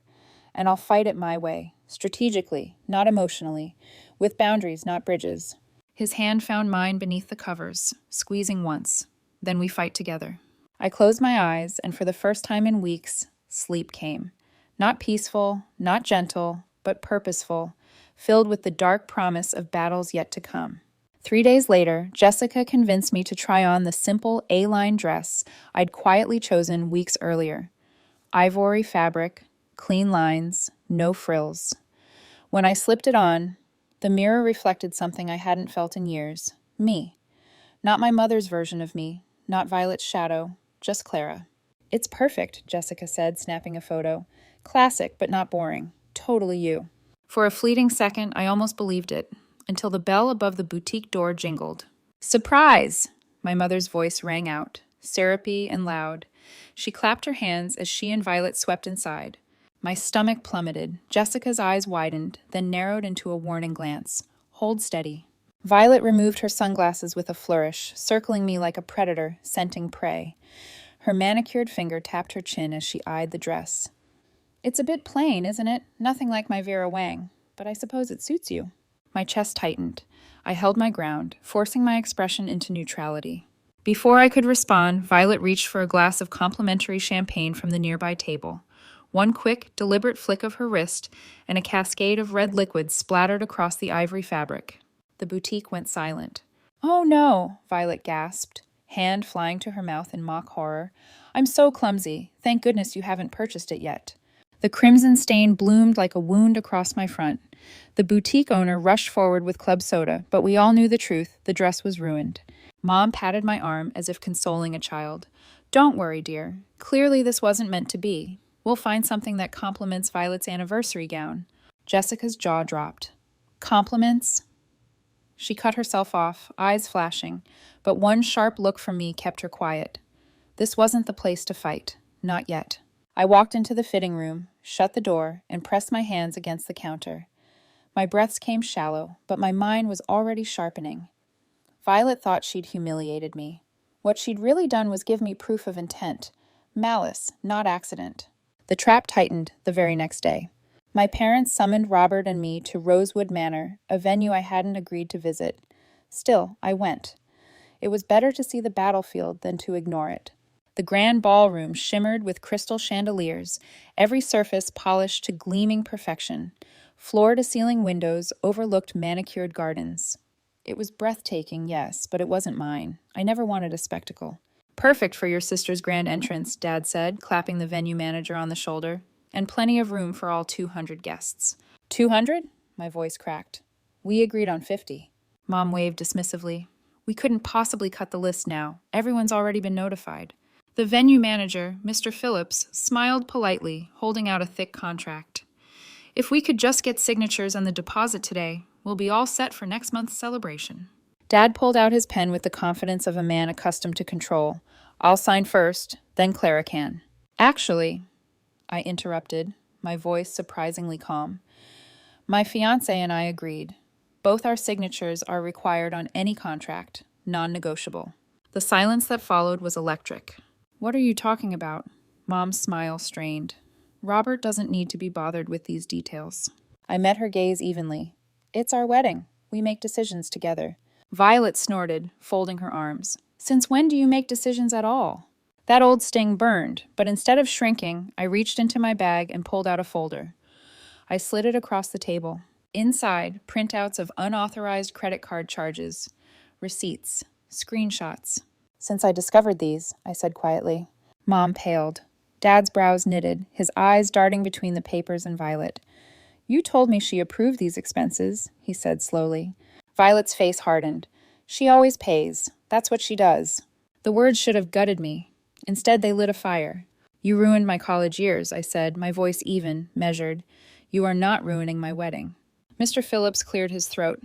And I'll fight it my way, strategically, not emotionally, with boundaries, not bridges. His hand found mine beneath the covers, squeezing once. Then we fight together. I closed my eyes, and for the first time in weeks, sleep came. Not peaceful, not gentle, but purposeful, filled with the dark promise of battles yet to come. 3 days later, Jessica convinced me to try on the simple A-line dress I'd quietly chosen weeks earlier. Ivory fabric, clean lines, no frills. When I slipped it on, the mirror reflected something I hadn't felt in years. Me. Not my mother's version of me, not Violet's shadow, just Clara. It's perfect, Jessica said, snapping a photo. Classic, but not boring. Totally you. For a fleeting second, I almost believed it, until the bell above the boutique door jingled. Surprise! My mother's voice rang out, syrupy and loud. She clapped her hands as she and Violet swept inside. My stomach plummeted. Jessica's eyes widened, then narrowed into a warning glance. Hold steady. Violet removed her sunglasses with a flourish, circling me like a predator, scenting prey. Her manicured finger tapped her chin as she eyed the dress. It's a bit plain, isn't it? Nothing like my Vera Wang, but I suppose it suits you. My chest tightened. I held my ground, forcing my expression into neutrality. Before I could respond, Violet reached for a glass of complimentary champagne from the nearby table. One quick, deliberate flick of her wrist, and a cascade of red liquid splattered across the ivory fabric. The boutique went silent. Oh no, Violet gasped, hand flying to her mouth in mock horror. I'm so clumsy. Thank goodness you haven't purchased it yet. The crimson stain bloomed like a wound across my front. The boutique owner rushed forward with club soda, but we all knew the truth. The dress was ruined. Mom patted my arm as if consoling a child. Don't worry, dear. Clearly this wasn't meant to be. We'll find something that complements Violet's anniversary gown. Jessica's jaw dropped. Compliments? She cut herself off, eyes flashing, but one sharp look from me kept her quiet. This wasn't the place to fight. Not yet. I walked into the fitting room, shut the door, and pressed my hands against the counter. My breaths came shallow, but my mind was already sharpening. Violet thought she'd humiliated me. What she'd really done was give me proof of intent. Malice, not accident. The trap tightened the very next day. My parents summoned Robert and me to Rosewood Manor, a venue I hadn't agreed to visit. Still, I went. It was better to see the battlefield than to ignore it. The grand ballroom shimmered with crystal chandeliers, every surface polished to gleaming perfection. Floor-to-ceiling windows overlooked manicured gardens. It was breathtaking, yes, but it wasn't mine. I never wanted a spectacle. Perfect for your sister's grand entrance, Dad said, clapping the venue manager on the shoulder. And plenty of room for all 200 guests. 200? My voice cracked. We agreed on 50. Mom waved dismissively. We couldn't possibly cut the list now. Everyone's already been notified. The venue manager, Mr. Phillips, smiled politely, holding out a thick contract. If we could just get signatures and the deposit today, we'll be all set for next month's celebration. Dad pulled out his pen with the confidence of a man accustomed to control. I'll sign first, then Clara can. Actually, I interrupted, my voice surprisingly calm. My fiancé and I agreed. Both our signatures are required on any contract, non-negotiable. The silence that followed was electric. What are you talking about? Mom's smile strained. Robert doesn't need to be bothered with these details. I met her gaze evenly. It's our wedding. We make decisions together. Violet snorted, folding her arms. Since when do you make decisions at all? That old sting burned, but instead of shrinking, I reached into my bag and pulled out a folder. I slid it across the table. Inside, printouts of unauthorized credit card charges, receipts, screenshots. Since I discovered these, I said quietly. Mom paled. Dad's brows knitted, his eyes darting between the papers and Violet. You told me she approved these expenses, he said slowly. Violet's face hardened. She always pays. That's what she does. The words should have gutted me. Instead, they lit a fire. You ruined my college years, I said, my voice even, measured. You are not ruining my wedding. Mr. Phillips cleared his throat.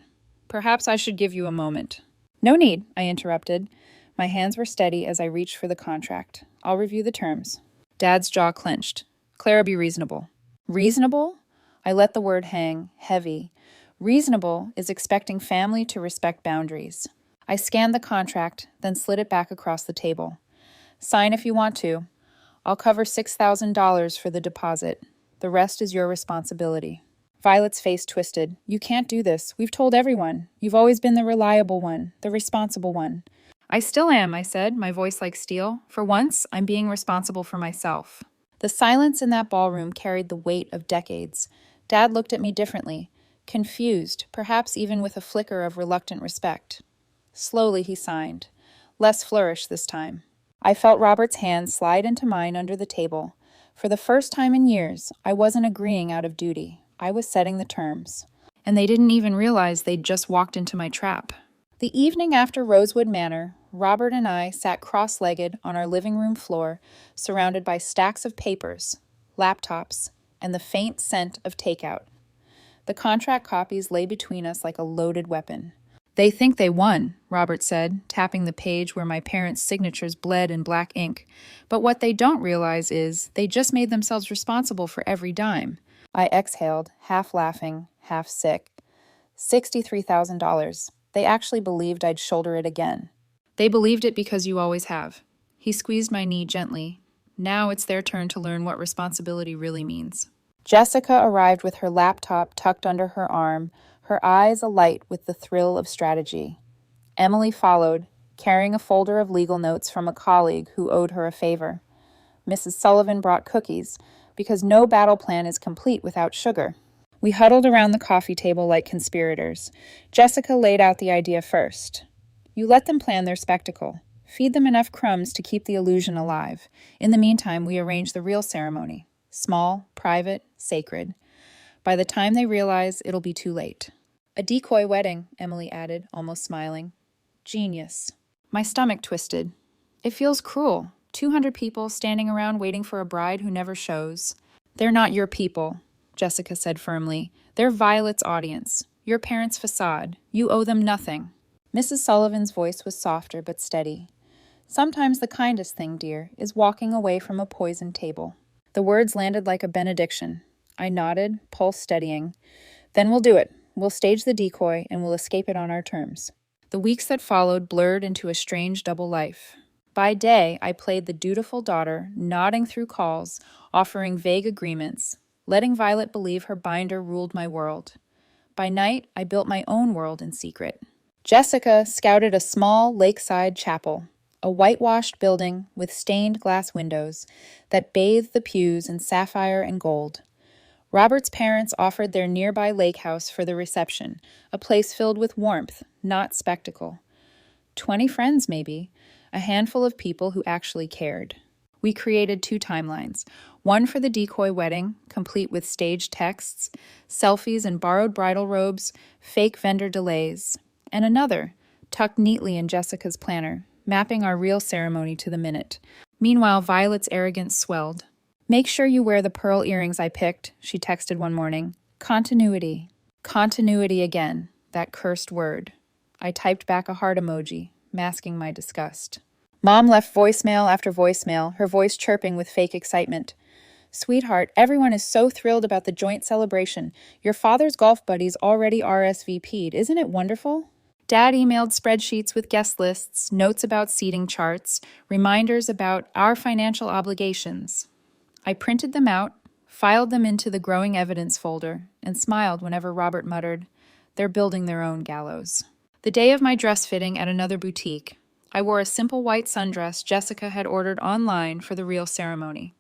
Perhaps I should give you a moment. No need, I interrupted. My hands were steady as I reached for the contract. I'll review the terms. Dad's jaw clenched. Clara, be reasonable. Reasonable? I let the word hang, heavy. Reasonable is expecting family to respect boundaries. I scanned the contract, then slid it back across the table. Sign if you want to. I'll cover $6,000 for the deposit. The rest is your responsibility. Violet's face twisted. You can't do this. We've told everyone. You've always been the reliable one, the responsible one. I still am, I said, my voice like steel. For once, I'm being responsible for myself. The silence in that ballroom carried the weight of decades. Dad looked at me differently, confused, perhaps even with a flicker of reluctant respect. Slowly he signed. Less flourish this time. I felt Robert's hand slide into mine under the table. For the first time in years, I wasn't agreeing out of duty. I was setting the terms. And they didn't even realize they'd just walked into my trap. The evening after Rosewood Manor, Robert and I sat cross-legged on our living room floor, surrounded by stacks of papers, laptops, and the faint scent of takeout. The contract copies lay between us like a loaded weapon. They think they won, Robert said, tapping the page where my parents' signatures bled in black ink. But what they don't realize is they just made themselves responsible for every dime. I exhaled, half laughing, half sick. $63,000. They actually believed I'd shoulder it again. They believed it because you always have. He squeezed my knee gently. Now it's their turn to learn what responsibility really means. Jessica arrived with her laptop tucked under her arm, her eyes alight with the thrill of strategy. Emily followed, carrying a folder of legal notes from a colleague who owed her a favor. Mrs. Sullivan brought cookies, because no battle plan is complete without sugar. We huddled around the coffee table like conspirators. Jessica laid out the idea first. You let them plan their spectacle. Feed them enough crumbs to keep the illusion alive. In the meantime, we arrange the real ceremony. Small, private, sacred. By the time they realize, it'll be too late. A decoy wedding, Emily added, almost smiling. Genius. My stomach twisted. It feels cruel. 200 people standing around waiting for a bride who never shows. They're not your people, Jessica said firmly. They're Violet's audience. Your parents' facade. You owe them nothing. Mrs. Sullivan's voice was softer but steady. Sometimes the kindest thing, dear, is walking away from a poisoned table. The words landed like a benediction. I nodded, pulse steadying. Then we'll do it. We'll stage the decoy and we'll escape it on our terms. The weeks that followed blurred into a strange double life. By day, I played the dutiful daughter, nodding through calls, offering vague agreements, letting Violet believe her binder ruled my world. By night, I built my own world in secret. Jessica scouted a small lakeside chapel, a whitewashed building with stained glass windows that bathed the pews in sapphire and gold. Robert's parents offered their nearby lake house for the reception, a place filled with warmth, not spectacle. 20 friends, maybe, a handful of people who actually cared. We created 2 timelines, one for the decoy wedding, complete with staged texts, selfies and borrowed bridal robes, fake vendor delays, and another, tucked neatly in Jessica's planner, mapping our real ceremony to the minute. Meanwhile, Violet's arrogance swelled. "Make sure you wear the pearl earrings I picked," she texted one morning. Continuity. Continuity again, that cursed word. I typed back a heart emoji, masking my disgust. Mom left voicemail after voicemail, her voice chirping with fake excitement. "Sweetheart, everyone is so thrilled about the joint celebration. Your father's golf buddies already RSVP'd. Isn't it wonderful?" Dad emailed spreadsheets with guest lists, notes about seating charts, reminders about our financial obligations. I printed them out, filed them into the growing evidence folder, and smiled whenever Robert muttered, "They're building their own gallows." The day of my dress fitting at another boutique, I wore a simple white sundress Jessica had ordered online for the real ceremony.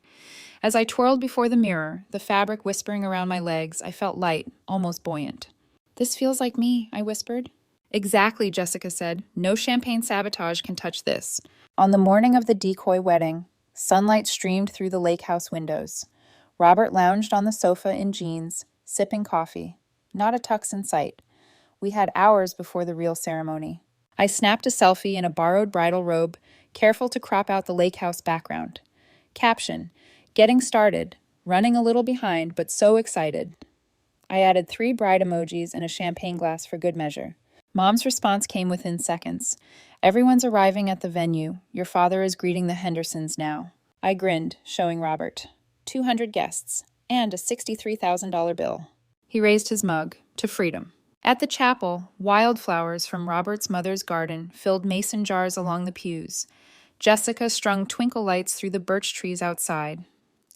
As I twirled before the mirror, the fabric whispering around my legs, I felt light, almost buoyant. "This feels like me," I whispered. "Exactly," Jessica said. "No champagne sabotage can touch this." On the morning of the decoy wedding, sunlight streamed through the lake house windows. Robert lounged on the sofa in jeans, sipping coffee. Not a tux in sight. We had hours before the real ceremony. I snapped a selfie in a borrowed bridal robe, careful to crop out the lake house background. Caption: "Getting started, running a little behind, but so excited." I added 3 bride emojis and a champagne glass for good measure. Mom's response came within seconds. "Everyone's arriving at the venue. Your father is greeting the Hendersons now." I grinned, showing Robert. 200 guests, and a $63,000 bill. He raised his mug, to freedom. At the chapel, wildflowers from Robert's mother's garden filled mason jars along the pews. Jessica strung twinkle lights through the birch trees outside.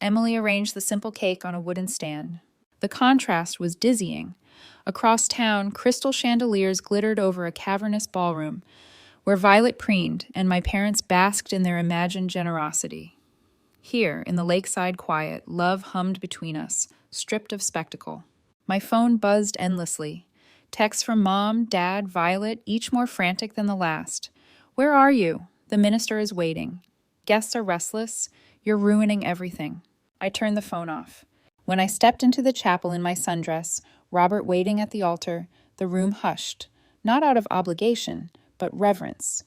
Emily arranged the simple cake on a wooden stand. The contrast was dizzying. Across town, crystal chandeliers glittered over a cavernous ballroom, where Violet preened and my parents basked in their imagined generosity. Here, in the lakeside quiet, love hummed between us, stripped of spectacle. My phone buzzed endlessly. Texts from Mom, Dad, Violet, each more frantic than the last. "Where are you? The minister is waiting. Guests are restless. You're ruining everything." I turned the phone off. When I stepped into the chapel in my sundress, Robert waiting at the altar, the room hushed, not out of obligation, but reverence.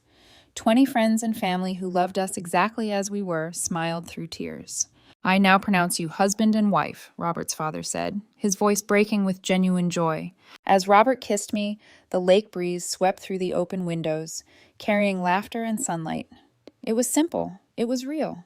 20 friends and family who loved us exactly as we were smiled through tears. "I now pronounce you husband and wife," Robert's father said, his voice breaking with genuine joy. As Robert kissed me, the lake breeze swept through the open windows, carrying laughter and sunlight. It was simple. It was real.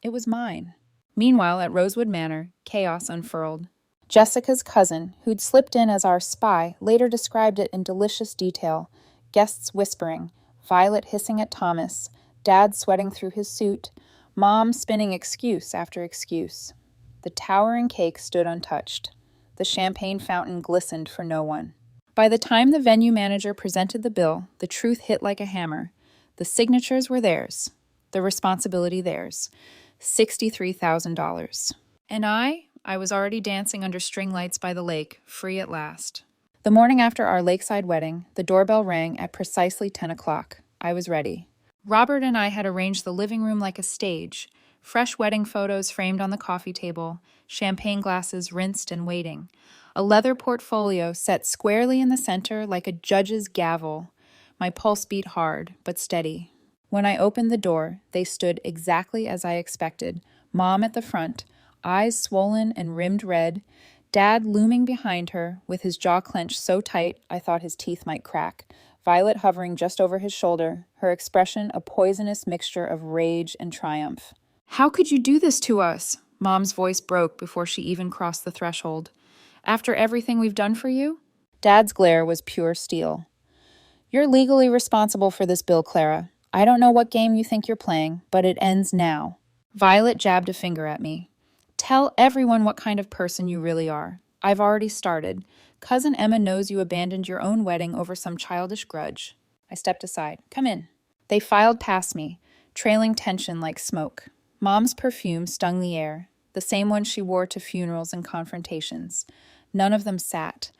It was mine. Meanwhile, at Rosewood Manor, chaos unfurled. Jessica's cousin, who'd slipped in as our spy, later described it in delicious detail. Guests whispering, Violet hissing at Thomas, Dad sweating through his suit, Mom spinning excuse after excuse. The towering cake stood untouched. The champagne fountain glistened for no one. By the time the venue manager presented the bill, the truth hit like a hammer. The signatures were theirs. The responsibility theirs. $63,000. And I was already dancing under string lights by the lake, free at last. The morning after our lakeside wedding, the doorbell rang at precisely 10 o'clock. I was ready. Robert and I had arranged the living room like a stage, fresh wedding photos framed on the coffee table, champagne glasses rinsed and waiting, a leather portfolio set squarely in the center like a judge's gavel. My pulse beat hard, but steady. When I opened the door, they stood exactly as I expected, Mom at the front, eyes swollen and rimmed red, Dad looming behind her, with his jaw clenched so tight I thought his teeth might crack, Violet hovering just over his shoulder, her expression a poisonous mixture of rage and triumph. How could you do this to us? Mom's voice broke before she even crossed the threshold. After everything we've done for you? Dad's glare was pure steel. You're legally responsible for this bill, Clara. I don't know what game you think you're playing, but it ends now. Violet jabbed a finger at me. Tell everyone what kind of person you really are. I've already started. Cousin Emma knows you abandoned your own wedding over some childish grudge. I stepped aside. Come in. They filed past me, trailing tension like smoke. Mom's perfume stung the air, the same one she wore to funerals and confrontations. None of them sat.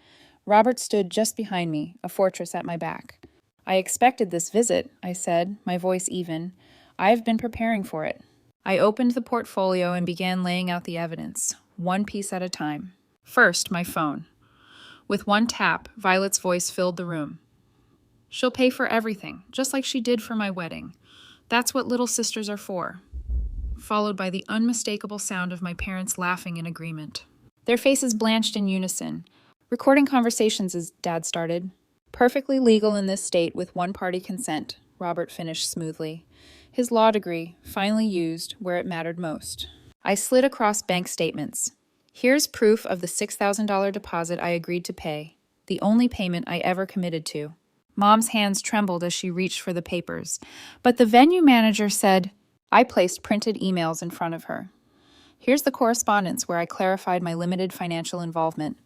Robert stood just behind me, a fortress at my back. I expected this visit, I said, my voice even. I've been preparing for it. I opened the portfolio and began laying out the evidence, one piece at a time. First, my phone. With one tap, Violet's voice filled the room. She'll pay for everything, just like she did for my wedding. That's what little sisters are for. Followed by the unmistakable sound of my parents laughing in agreement. Their faces blanched in unison. Recording conversations as Dad started. Perfectly legal in this state with one-party consent, Robert finished smoothly. His law degree, finally used where it mattered most. I slid across bank statements. Here's proof of the $6,000 deposit I agreed to pay, the only payment I ever committed to. Mom's hands trembled as she reached for the papers, but the venue manager said. I placed printed emails in front of her. Here's the correspondence where I clarified my limited financial involvement.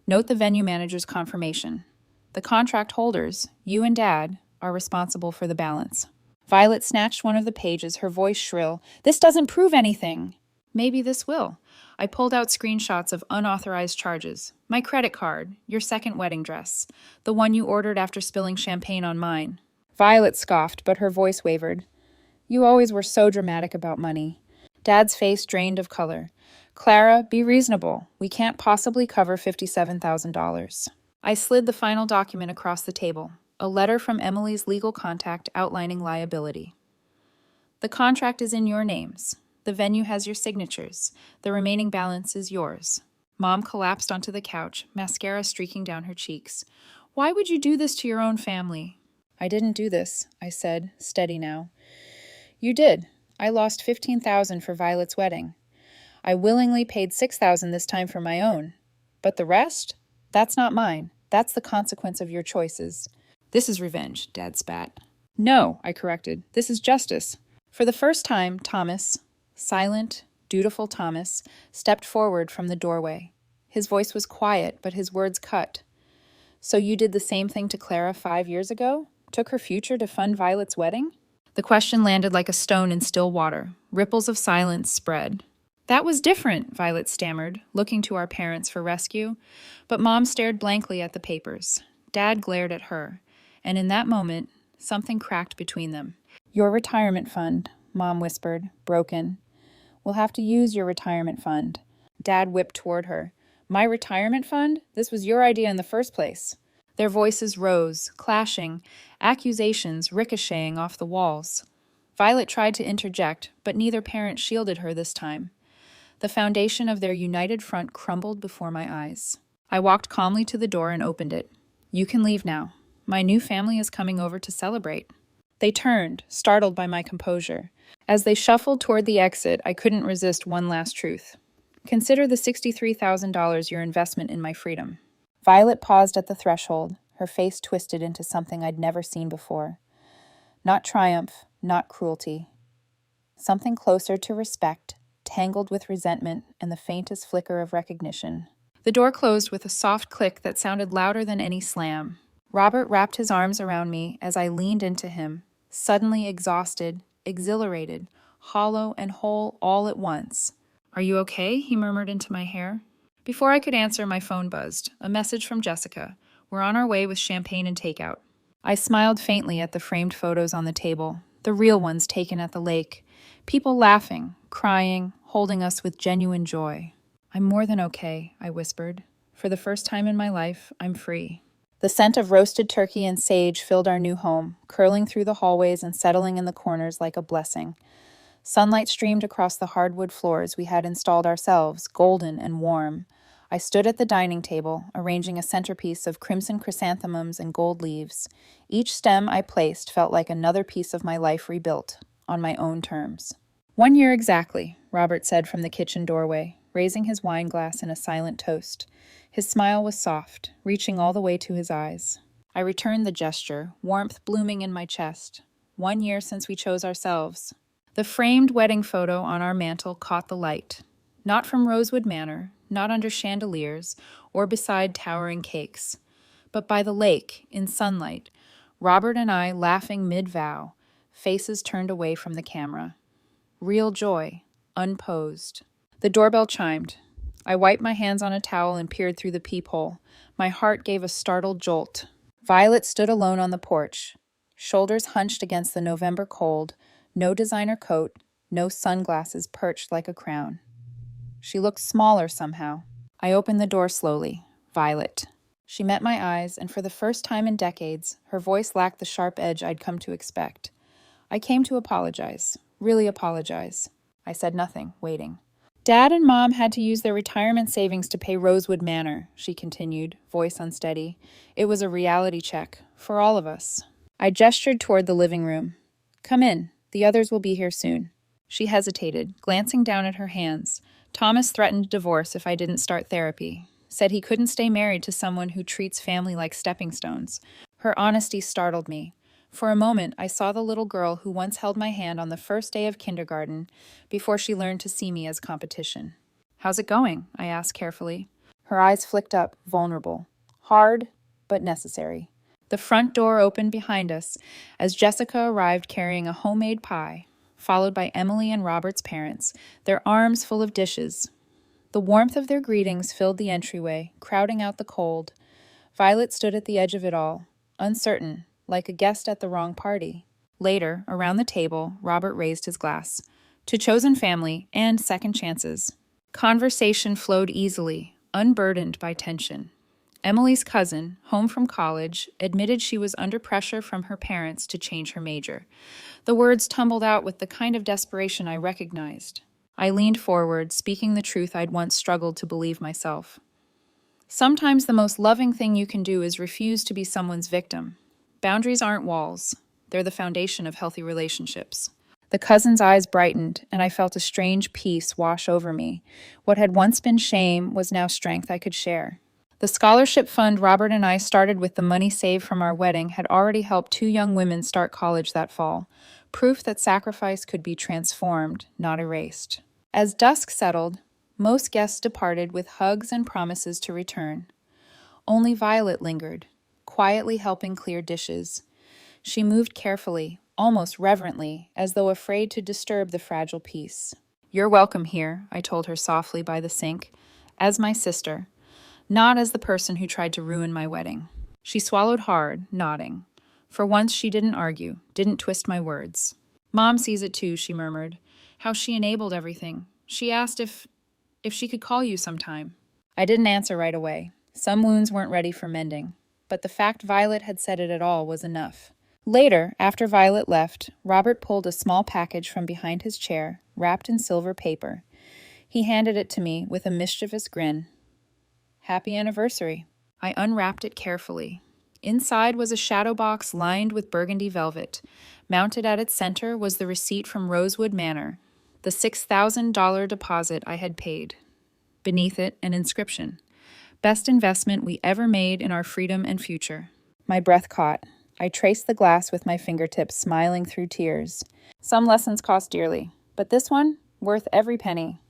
Note the venue manager's confirmation. The contract holders, you and Dad, are responsible for the balance. Violet snatched one of the pages, her voice shrill. This doesn't prove anything. Maybe this will. I pulled out screenshots of unauthorized charges. My credit card, your second wedding dress, the one you ordered after spilling champagne on mine. Violet scoffed, but her voice wavered. You always were so dramatic about money. Dad's face drained of color. Clara, be reasonable. We can't possibly cover $57,000. I slid the final document across the table, a letter from Emily's legal contact outlining liability. The contract is in your names. The venue has your signatures. The remaining balance is yours. Mom collapsed onto the couch, mascara streaking down her cheeks. Why would you do this to your own family? I didn't do this, I said, steady now. You did. I lost $15,000 for Violet's wedding. I willingly paid $6,000 this time for my own. But the rest? That's not mine. That's the consequence of your choices. This is revenge, Dad spat. No, I corrected. This is justice. For the first time, Thomas, silent, dutiful Thomas, stepped forward from the doorway. His voice was quiet, but his words cut. So you did the same thing to Clara 5 years ago? Took her future to fund Violet's wedding? The question landed like a stone in still water. Ripples of silence spread. That was different, Violet stammered, looking to our parents for rescue. But Mom stared blankly at the papers. Dad glared at her. And in that moment, something cracked between them. Your retirement fund, Mom whispered, broken. We'll have to use your retirement fund. Dad whipped toward her. My retirement fund? This was your idea in the first place. Their voices rose, clashing, accusations ricocheting off the walls. Violet tried to interject, but neither parent shielded her this time. The foundation of their united front crumbled before my eyes. I walked calmly to the door and opened it. You can leave now. My new family is coming over to celebrate. They turned, startled by my composure. As they shuffled toward the exit, I couldn't resist one last truth. Consider the $63,000 your investment in my freedom. Violet paused at the threshold, her face twisted into something I'd never seen before. Not triumph, not cruelty. Something closer to respect, tangled with resentment and the faintest flicker of recognition. The door closed with a soft click that sounded louder than any slam. Robert wrapped his arms around me as I leaned into him, suddenly exhausted, exhilarated, hollow and whole all at once. Are you okay? He murmured into my hair. Before I could answer, my phone buzzed. A message from Jessica. We're on our way with champagne and takeout. I smiled faintly at the framed photos on the table, the real ones taken at the lake. People laughing, crying, holding us with genuine joy. I'm more than okay, I whispered. For the first time in my life, I'm free. The scent of roasted turkey and sage filled our new home, curling through the hallways and settling in the corners like a blessing. Sunlight streamed across the hardwood floors we had installed ourselves, golden and warm. I stood at the dining table, arranging a centerpiece of crimson chrysanthemums and gold leaves. Each stem I placed felt like another piece of my life rebuilt, on my own terms. 1 year exactly, Robert said from the kitchen doorway, raising his wine glass in a silent toast. His smile was soft, reaching all the way to his eyes. I returned the gesture, warmth blooming in my chest. 1 year since we chose ourselves. The framed wedding photo on our mantel caught the light. Not from Rosewood Manor, not under chandeliers, or beside towering cakes, but by the lake, in sunlight, Robert and I laughing mid-vow, faces turned away from the camera. Real joy, unposed. The doorbell chimed. I wiped my hands on a towel and peered through the peephole. My heart gave a startled jolt. Violet stood alone on the porch, shoulders hunched against the November cold, no designer coat, no sunglasses perched like a crown. She looked smaller somehow. I opened the door slowly. Violet. She met my eyes, and for the first time in decades, her voice lacked the sharp edge I'd come to expect. I came to apologize. Really apologize. I said nothing, waiting. Dad and Mom had to use their retirement savings to pay Rosewood Manor, she continued, voice unsteady. It was a reality check, for all of us. I gestured toward the living room. Come in. The others will be here soon. She hesitated, glancing down at her hands. Thomas threatened divorce if I didn't start therapy. Said he couldn't stay married to someone who treats family like stepping stones. Her honesty startled me. For a moment, I saw the little girl who once held my hand on the first day of kindergarten before she learned to see me as competition. How's it going? I asked carefully. Her eyes flicked up, vulnerable. Hard, but necessary. The front door opened behind us as Jessica arrived carrying a homemade pie, followed by Emily and Robert's parents, their arms full of dishes. The warmth of their greetings filled the entryway, crowding out the cold. Violet stood at the edge of it all, uncertain, like a guest at the wrong party. Later, around the table, Robert raised his glass. To chosen family and second chances. Conversation flowed easily, unburdened by tension. Emily's cousin, home from college, admitted she was under pressure from her parents to change her major. The words tumbled out with the kind of desperation I recognized. I leaned forward, speaking the truth I'd once struggled to believe myself. Sometimes the most loving thing you can do is refuse to be someone's victim. Boundaries aren't walls. They're the foundation of healthy relationships. The cousin's eyes brightened, and I felt a strange peace wash over me. What had once been shame was now strength I could share. The scholarship fund Robert and I started with the money saved from our wedding had already helped 2 young women start college that fall, proof that sacrifice could be transformed, not erased. As dusk settled, most guests departed with hugs and promises to return. Only Violet lingered, quietly helping clear dishes. She moved carefully, almost reverently, as though afraid to disturb the fragile peace. You're welcome here, I told her softly by the sink, as my sister, not as the person who tried to ruin my wedding. She swallowed hard, nodding. For once she didn't argue, didn't twist my words. Mom sees it too, she murmured. How she enabled everything. She asked if she could call you sometime. I didn't answer right away. Some wounds weren't ready for mending. But the fact Violet had said it at all was enough. Later, after Violet left, Robert pulled a small package from behind his chair, wrapped in silver paper. He handed it to me with a mischievous grin. Happy anniversary. I unwrapped it carefully. Inside was a shadow box lined with burgundy velvet. Mounted at its center was the receipt from Rosewood Manor, the $6,000 deposit I had paid. Beneath it, an inscription. Best investment we ever made in our freedom and future. My breath caught. I traced the glass with my fingertips, smiling through tears. Some lessons cost dearly, but this one, worth every penny.